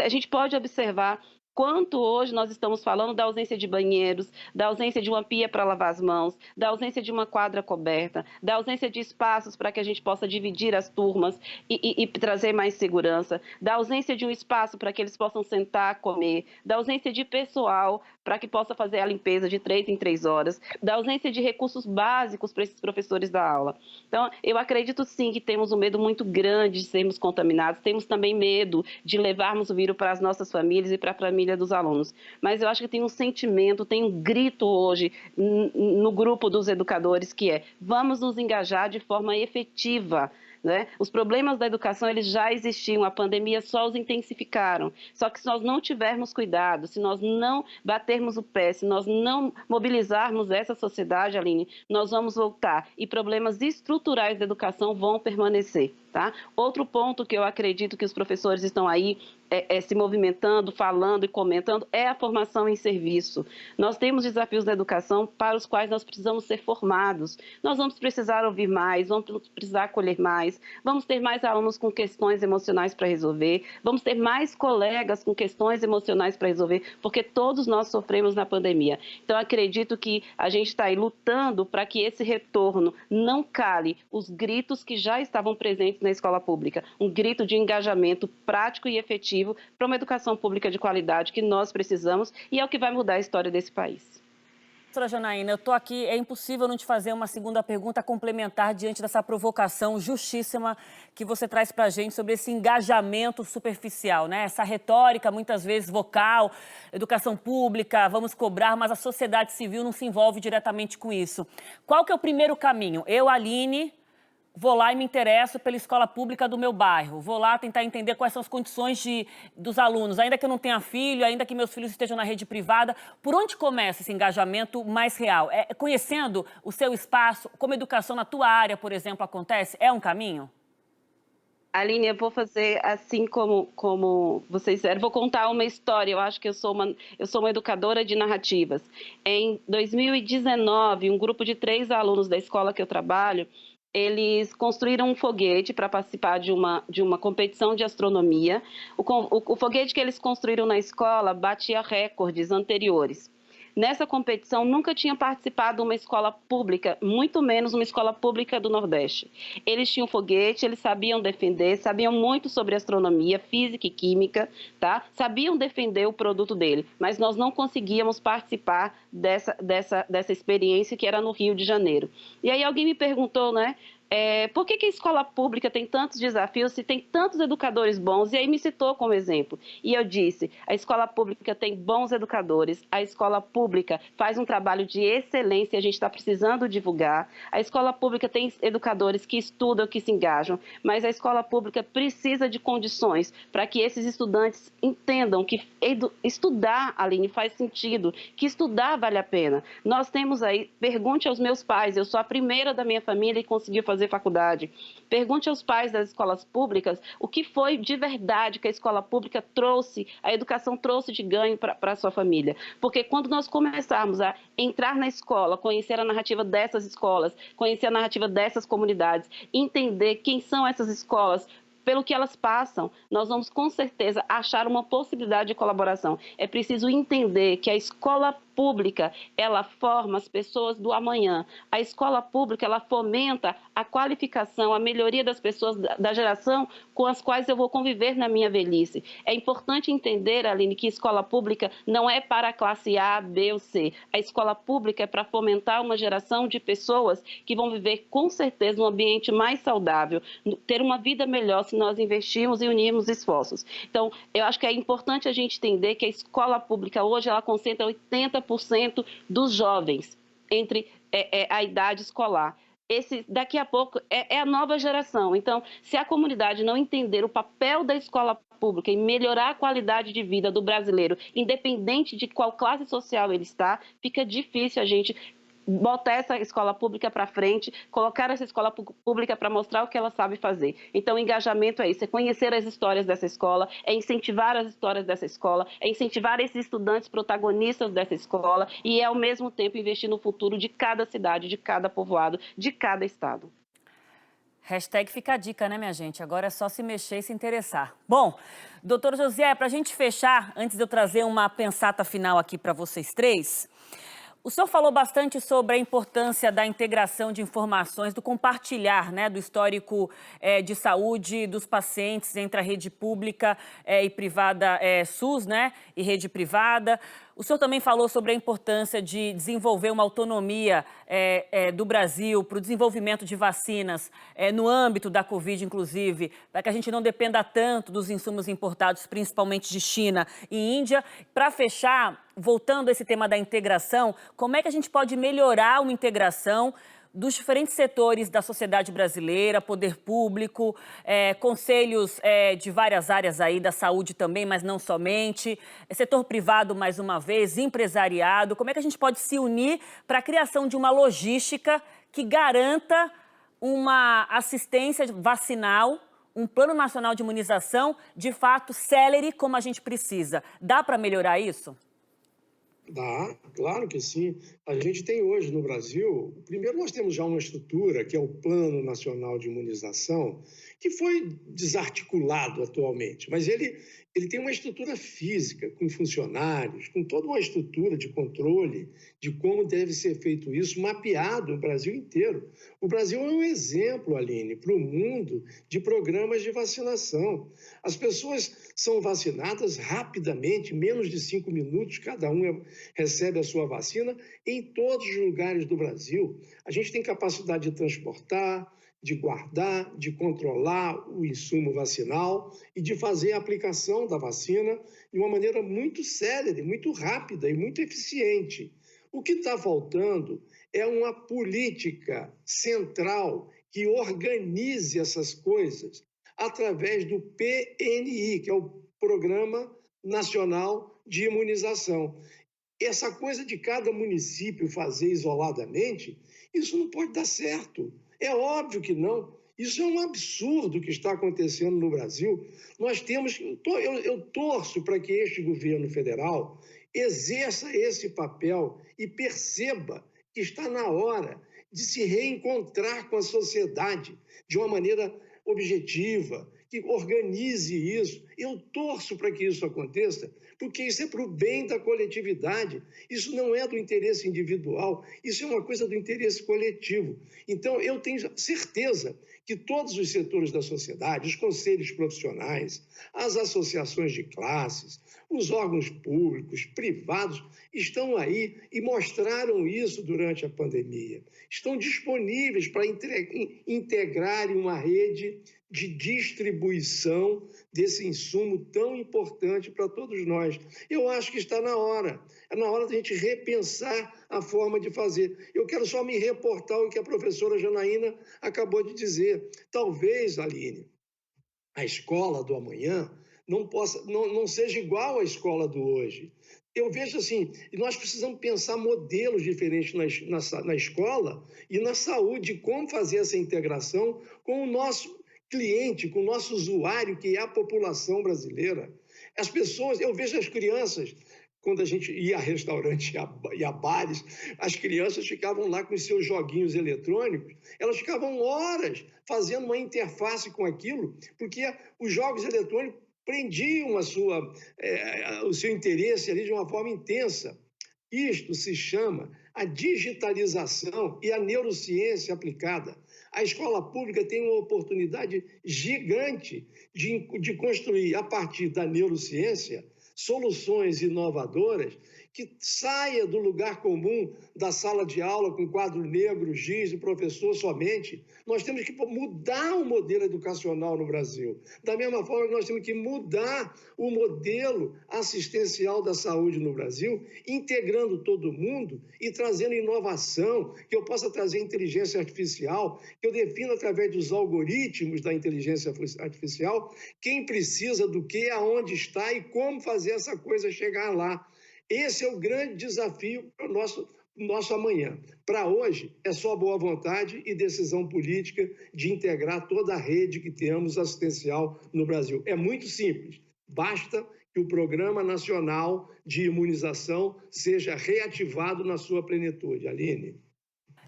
A gente pode observar quanto hoje nós estamos falando da ausência de banheiros, da ausência de uma pia para lavar as mãos, da ausência de uma quadra coberta, da ausência de espaços para que a gente possa dividir as turmas e trazer mais segurança, da ausência de um espaço para que eles possam sentar, comer, da ausência de pessoal para que possa fazer a limpeza de 3 em 3 horas, da ausência de recursos básicos para esses professores da aula. Então, eu acredito sim que temos um medo muito grande de sermos contaminados, temos também medo de levarmos o vírus para as nossas famílias e para a família dos alunos. Mas eu acho que tem um sentimento, tem um grito hoje no grupo dos educadores que é: vamos nos engajar de forma efetiva. Né? Os problemas da educação eles já existiam, a pandemia só os intensificaram. Só que se nós não tivermos cuidado, se nós não batermos o pé, se nós não mobilizarmos essa sociedade, Aline, nós vamos voltar e problemas estruturais da educação vão permanecer. Tá? Outro ponto que eu acredito que os professores estão aí se movimentando, falando e comentando é a formação em serviço. Nós temos desafios da educação para os quais nós precisamos ser formados. Nós vamos precisar ouvir mais, vamos precisar acolher mais, vamos ter mais alunos com questões emocionais para resolver, vamos ter mais colegas com questões emocionais para resolver, porque todos nós sofremos na pandemia. Então, acredito que a gente está aí lutando para que esse retorno não cale os gritos que já estavam presentes na escola pública, um grito de engajamento prático e efetivo para uma educação pública de qualidade que nós precisamos e é o que vai mudar a história desse país. Professora Janaína, eu estou aqui, é impossível não te fazer uma segunda pergunta complementar diante dessa provocação justíssima que você traz para a gente sobre esse engajamento superficial, né? Essa retórica, muitas vezes vocal, educação pública, vamos cobrar, mas a sociedade civil não se envolve diretamente com isso. Qual que é o primeiro caminho? Eu, Aline, vou lá e me interesso pela escola pública do meu bairro. Vou lá tentar entender quais são as condições dos alunos. Ainda que eu não tenha filho, ainda que meus filhos estejam na rede privada, por onde começa esse engajamento mais real? É conhecendo o seu espaço, como a educação na tua área, por exemplo, acontece? É um caminho? Aline, eu vou fazer assim como vocês disseram, vou contar uma história. Eu acho que eu sou uma educadora de narrativas. Em 2019, um grupo de 3 alunos da escola que eu trabalho, eles construíram um foguete para participar de uma competição de astronomia. O foguete que eles construíram na escola batia recordes anteriores. Nessa competição, nunca tinha participado uma escola pública, muito menos uma escola pública do Nordeste. Eles tinham foguete, eles sabiam defender, sabiam muito sobre astronomia, física e química, tá? Sabiam defender o produto dele, mas nós não conseguíamos participar dessa experiência que era no Rio de Janeiro. E aí alguém me perguntou, né? Por que a escola pública tem tantos desafios se tem tantos educadores bons? E aí me citou como exemplo. E eu disse, a escola pública tem bons educadores, a escola pública faz um trabalho de excelência e a gente está precisando divulgar. A escola pública tem educadores que estudam, que se engajam, mas a escola pública precisa de condições para que esses estudantes entendam que estudar, Aline, faz sentido, que estudar vale a pena. Nós temos aí, pergunte aos meus pais, eu sou a primeira da minha família que conseguiu fazer faculdade. Pergunte aos pais das escolas públicas o que foi de verdade que a escola pública trouxe, a educação trouxe de ganho para a sua família. Porque quando nós começarmos a entrar na escola, conhecer a narrativa dessas escolas, conhecer a narrativa dessas comunidades, entender quem são essas escolas, pelo que elas passam, nós vamos com certeza achar uma possibilidade de colaboração. É preciso entender que a escola pública, ela forma as pessoas do amanhã. A escola pública, ela fomenta a qualificação, a melhoria das pessoas da geração com as quais eu vou conviver na minha velhice. É importante entender, Aline, que escola pública não é para a classe A, B ou C. A escola pública é para fomentar uma geração de pessoas que vão viver com certeza num ambiente mais saudável, ter uma vida melhor se nós investirmos e unirmos esforços. Então, eu acho que é importante a gente entender que a escola pública hoje, ela concentra 80% dos jovens entre a idade escolar. Daqui a pouco é a nova geração. Então, se a comunidade não entender o papel da escola pública em melhorar a qualidade de vida do brasileiro, independente de qual classe social ele está, fica difícil a gente botar essa escola pública para frente, colocar essa escola pública para mostrar o que ela sabe fazer. Então, o engajamento é isso, é conhecer as histórias dessa escola, é incentivar as histórias dessa escola, é incentivar esses estudantes protagonistas dessa escola e, ao mesmo tempo, investir no futuro de cada cidade, de cada povoado, de cada estado. Hashtag fica a dica, né, minha gente? Agora é só se mexer e se interessar. Bom, doutor José, para a gente fechar, antes de eu trazer uma pensata final aqui para vocês três, o senhor falou bastante sobre a importância da integração de informações, do compartilhar, né, do histórico de saúde dos pacientes entre a rede pública e privada, SUS, né, e rede privada. O senhor também falou sobre a importância de desenvolver uma autonomia do Brasil para o desenvolvimento de vacinas no âmbito da Covid, inclusive, para que a gente não dependa tanto dos insumos importados, principalmente de China e Índia. Para fechar, voltando a esse tema da integração, como é que a gente pode melhorar uma integração dos diferentes setores da sociedade brasileira, poder público, conselhos de várias áreas aí, da saúde também, mas não somente, setor privado mais uma vez, empresariado, como é que a gente pode se unir para a criação de uma logística que garanta uma assistência vacinal, um plano nacional de imunização, de fato, célere como a gente precisa. Dá para melhorar isso? Dá, claro que sim. A gente tem hoje no Brasil, primeiro nós temos já uma estrutura, que é o Plano Nacional de Imunização, que foi desarticulado atualmente, mas ele tem uma estrutura física, com funcionários, com toda uma estrutura de controle de como deve ser feito isso, mapeado o Brasil inteiro. O Brasil é um exemplo, Aline, para o mundo de programas de vacinação. As pessoas são vacinadas rapidamente, menos de 5 minutos, cada um recebe a sua vacina em todos os lugares do Brasil. A gente tem capacidade de transportar, de guardar, de controlar o insumo vacinal e de fazer a aplicação da vacina de uma maneira muito célere, muito rápida e muito eficiente. O que está faltando é uma política central que organize essas coisas através do PNI, que é o Programa Nacional de Imunização. Essa coisa de cada município fazer isoladamente, isso não pode dar certo. É óbvio que não. Isso é um absurdo que está acontecendo no Brasil. Nós temos... Eu torço para que este governo federal exerça esse papel e perceba que está na hora de se reencontrar com a sociedade de uma maneira objetiva, que organize isso. Eu torço para que isso aconteça, porque isso é para o bem da coletividade. Isso não é do interesse individual, isso é uma coisa do interesse coletivo. Então, eu tenho certeza que todos os setores da sociedade, os conselhos profissionais, as associações de classes, os órgãos públicos, privados, estão aí e mostraram isso durante a pandemia. Estão disponíveis para integrarem uma rede de distribuição desse insumo tão importante para todos nós. Eu acho que está na hora. É na hora da gente repensar a forma de fazer. Eu quero só me reportar o que a professora Janaína acabou de dizer. Talvez, Aline, a escola do amanhã não seja igual à escola do hoje. Eu vejo assim, nós precisamos pensar modelos diferentes na escola e na saúde, como fazer essa integração com o nosso cliente, com o nosso usuário, que é a população brasileira. As pessoas, eu vejo as crianças, quando a gente ia a restaurantes e a bares, as crianças ficavam lá com os seus joguinhos eletrônicos, elas ficavam horas fazendo uma interface com aquilo, porque os jogos eletrônicos prendiam o seu interesse ali de uma forma intensa. Isto se chama a digitalização e a neurociência aplicada. A escola pública tem uma oportunidade gigante de construir, a partir da neurociência, soluções inovadoras que saia do lugar comum da sala de aula com quadro negro, giz, o professor somente. Nós temos que mudar o modelo educacional no Brasil. Da mesma forma que nós temos que mudar o modelo assistencial da saúde no Brasil, integrando todo mundo e trazendo inovação, que eu possa trazer inteligência artificial, que eu defina através dos algoritmos da inteligência artificial quem precisa do que, aonde está e como fazer essa coisa chegar lá. Esse é o grande desafio para o nosso amanhã. Para hoje, é só boa vontade e decisão política de integrar toda a rede que temos assistencial no Brasil. É muito simples. Basta que o Programa Nacional de Imunização seja reativado na sua plenitude. Aline.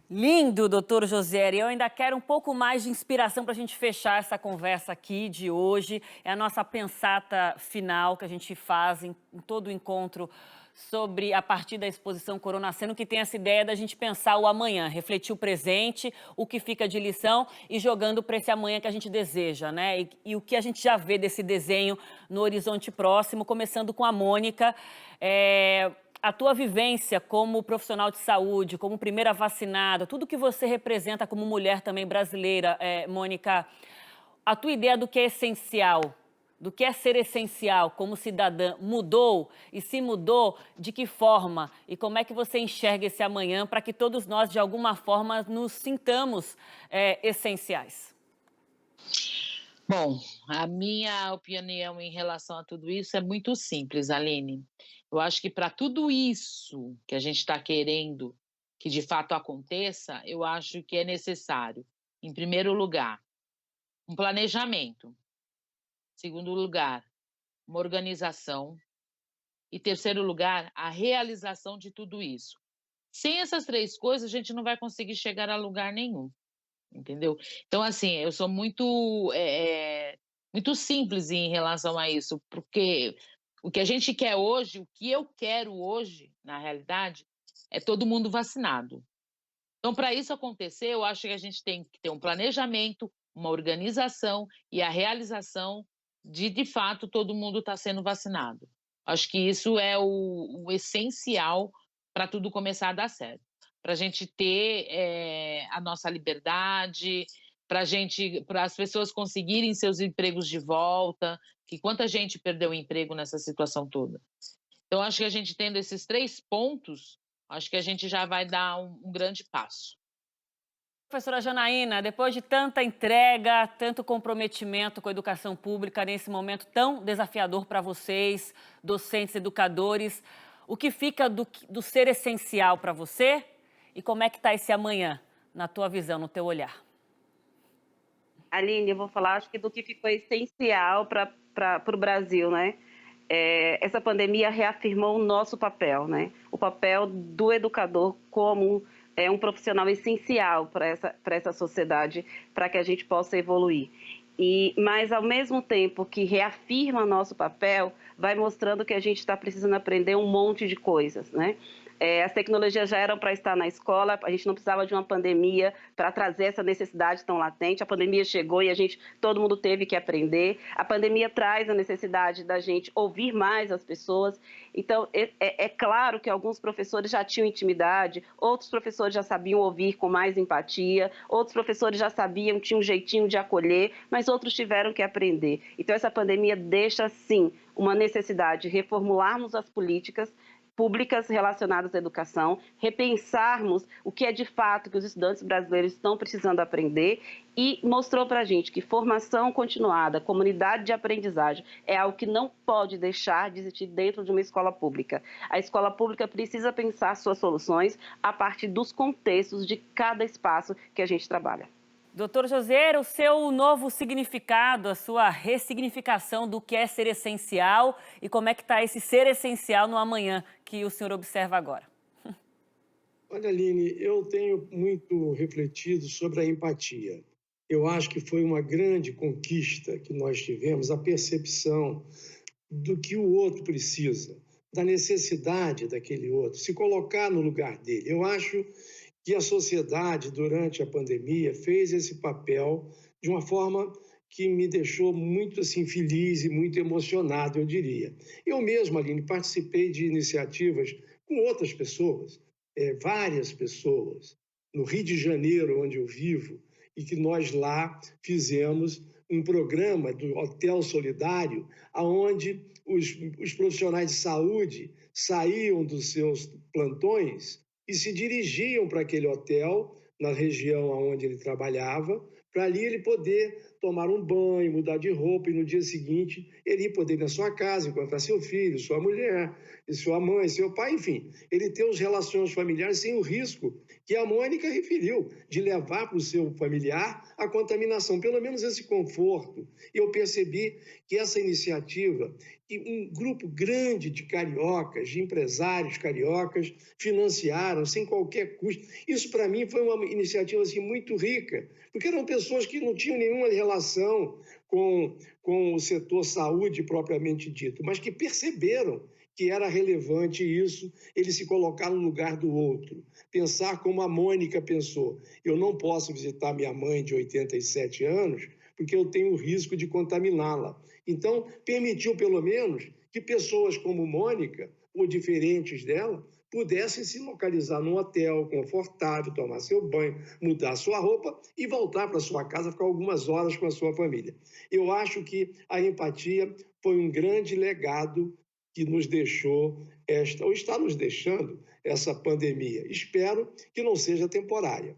Lindo, doutor José. Eu ainda quero um pouco mais de inspiração para a gente fechar essa conversa aqui de hoje. É a nossa pensata final que a gente faz em todo o encontro sobre, a partir da exposição Coronaceno, que tem essa ideia da gente pensar o amanhã, refletir o presente, o que fica de lição e jogando para esse amanhã que a gente deseja, né? E o que a gente já vê desse desenho no horizonte próximo, começando com a Mônica. A tua vivência como profissional de saúde, como primeira vacinada, tudo que você representa como mulher também brasileira, Mônica, a tua ideia do que é essencial, do que é ser essencial como cidadã, mudou? E se mudou, de que forma? E como é que você enxerga esse amanhã para que todos nós, de alguma forma, nos sintamos essenciais? Bom, a minha opinião em relação a tudo isso é muito simples, Aline. Eu acho que para tudo isso que a gente está querendo que de fato aconteça, eu acho que é necessário, em primeiro lugar, um planejamento. Segundo lugar, uma organização. E terceiro lugar, a realização de tudo isso. Sem essas três coisas, a gente não vai conseguir chegar a lugar nenhum. Entendeu? Então, assim, eu sou muito simples em relação a isso, porque o que a gente quer hoje, o que eu quero hoje, na realidade, é todo mundo vacinado. Então, para isso acontecer, eu acho que a gente tem que ter um planejamento, uma organização e a realização de fato, todo mundo está sendo vacinado. Acho que isso é o essencial para tudo começar a dar certo. Para a gente ter a nossa liberdade, para as pessoas conseguirem seus empregos de volta, que quanta gente perdeu o emprego nessa situação toda. Então, acho que a gente tendo esses 3 pontos, acho que a gente já vai dar um grande passo. Professora Janaína, depois de tanta entrega, tanto comprometimento com a educação pública nesse momento tão desafiador para vocês, docentes, educadores, o que fica do ser essencial para você e como é que está esse amanhã, na tua visão, no teu olhar? Aline, eu vou falar, acho que do que ficou essencial para o Brasil, né? Essa pandemia reafirmou o nosso papel, né? O papel do educador como um profissional essencial para essa sociedade, para que a gente possa evoluir. Mas, ao mesmo tempo que reafirma nosso papel, vai mostrando que a gente está precisando aprender um monte de coisas, né? As tecnologias já eram para estar na escola, a gente não precisava de uma pandemia para trazer essa necessidade tão latente. A pandemia chegou e todo mundo teve que aprender. A pandemia traz a necessidade da gente ouvir mais as pessoas. Então, é claro que alguns professores já tinham intimidade, outros professores já sabiam ouvir com mais empatia, outros professores já sabiam, tinham um jeitinho de acolher, mas outros tiveram que aprender. Então, essa pandemia deixa, sim, uma necessidade de reformularmos as políticas públicas relacionadas à educação, repensarmos o que é de fato que os estudantes brasileiros estão precisando aprender e mostrou para a gente que formação continuada, comunidade de aprendizagem é algo que não pode deixar de existir dentro de uma escola pública. A escola pública precisa pensar suas soluções a partir dos contextos de cada espaço que a gente trabalha. Doutor Josiero, o seu novo significado, a sua ressignificação do que é ser essencial e como é que está esse ser essencial no amanhã que o senhor observa agora? Olha, Aline, eu tenho muito refletido sobre a empatia. Eu acho que foi uma grande conquista que nós tivemos, a percepção do que o outro precisa, da necessidade daquele outro, se colocar no lugar dele. Eu acho que a sociedade, durante a pandemia, fez esse papel de uma forma que me deixou muito assim, feliz e muito emocionado, eu diria. Eu mesmo, Aline, participei de iniciativas com outras pessoas, várias pessoas, no Rio de Janeiro, onde eu vivo, e que nós lá fizemos um programa do Hotel Solidário, onde os profissionais de saúde saíam dos seus plantões e se dirigiam para aquele hotel, na região onde ele trabalhava, para ali ele poder tomar um banho, mudar de roupa, e no dia seguinte ele poder ir na sua casa, encontrar seu filho, sua mulher, sua mãe, seu pai, enfim. Ele ter os relações familiares sem o risco que a Mônica referiu, de levar para o seu familiar a contaminação, pelo menos esse conforto. E eu percebi que essa iniciativa, que um grupo grande de cariocas, de empresários cariocas, financiaram sem qualquer custo. Isso, para mim, foi uma iniciativa assim, muito rica, porque eram pessoas que não tinham nenhuma relação com o setor saúde propriamente dito, mas que perceberam que era relevante isso, ele se colocar no lugar do outro, pensar como a Mônica pensou. Eu não posso visitar minha mãe de 87 anos, porque eu tenho o risco de contaminá-la. Então, permitiu, pelo menos, que pessoas como Mônica, ou diferentes dela, pudessem se localizar num hotel confortável, tomar seu banho, mudar sua roupa e voltar para sua casa, ficar algumas horas com a sua família. Eu acho que a empatia foi um grande legado que nos deixou ou está nos deixando essa pandemia. Espero que não seja temporária.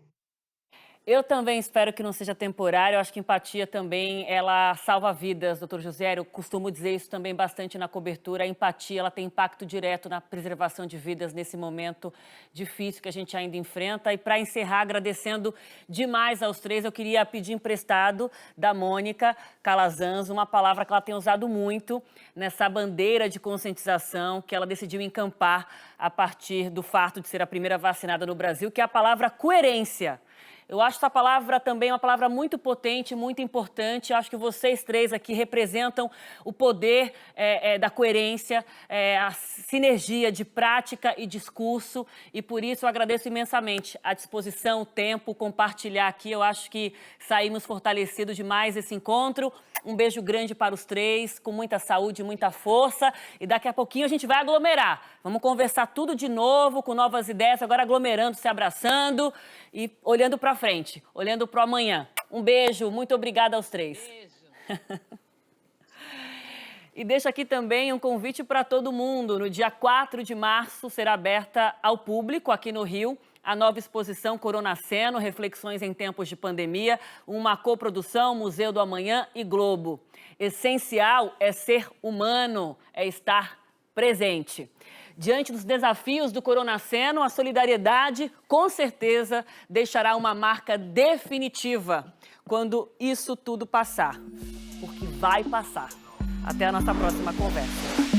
Eu também espero que não seja temporário. Eu acho que empatia também, ela salva vidas, doutor José. Eu costumo dizer isso também bastante na cobertura. A empatia, ela tem impacto direto na preservação de vidas nesse momento difícil que a gente ainda enfrenta. E para encerrar, agradecendo demais aos três, eu queria pedir emprestado da Mônica Calazans uma palavra que ela tem usado muito nessa bandeira de conscientização que ela decidiu encampar a partir do fato de ser a primeira vacinada no Brasil, que é a palavra coerência. Eu acho essa palavra também uma palavra muito potente, muito importante. Eu acho que vocês três aqui representam o poder da coerência, a sinergia de prática e discurso. E por isso eu agradeço imensamente a disposição, o tempo, compartilhar aqui. Eu acho que saímos fortalecidos demais desse encontro. Um beijo grande para os três, com muita saúde, muita força. E daqui a pouquinho a gente vai aglomerar. Vamos conversar tudo de novo, com novas ideias, agora aglomerando, se abraçando e olhando para frente, olhando para o amanhã. Um beijo, muito obrigada aos três. Beijo. E deixo aqui também um convite para todo mundo. No dia 4 de março será aberta ao público aqui no Rio a nova exposição Coronaceno, Reflexões em Tempos de Pandemia, uma coprodução Museu do Amanhã e Globo. Essencial é ser humano, é estar presente. Diante dos desafios do Coronaceno, a solidariedade, com certeza, deixará uma marca definitiva quando isso tudo passar. Porque vai passar. Até a nossa próxima conversa.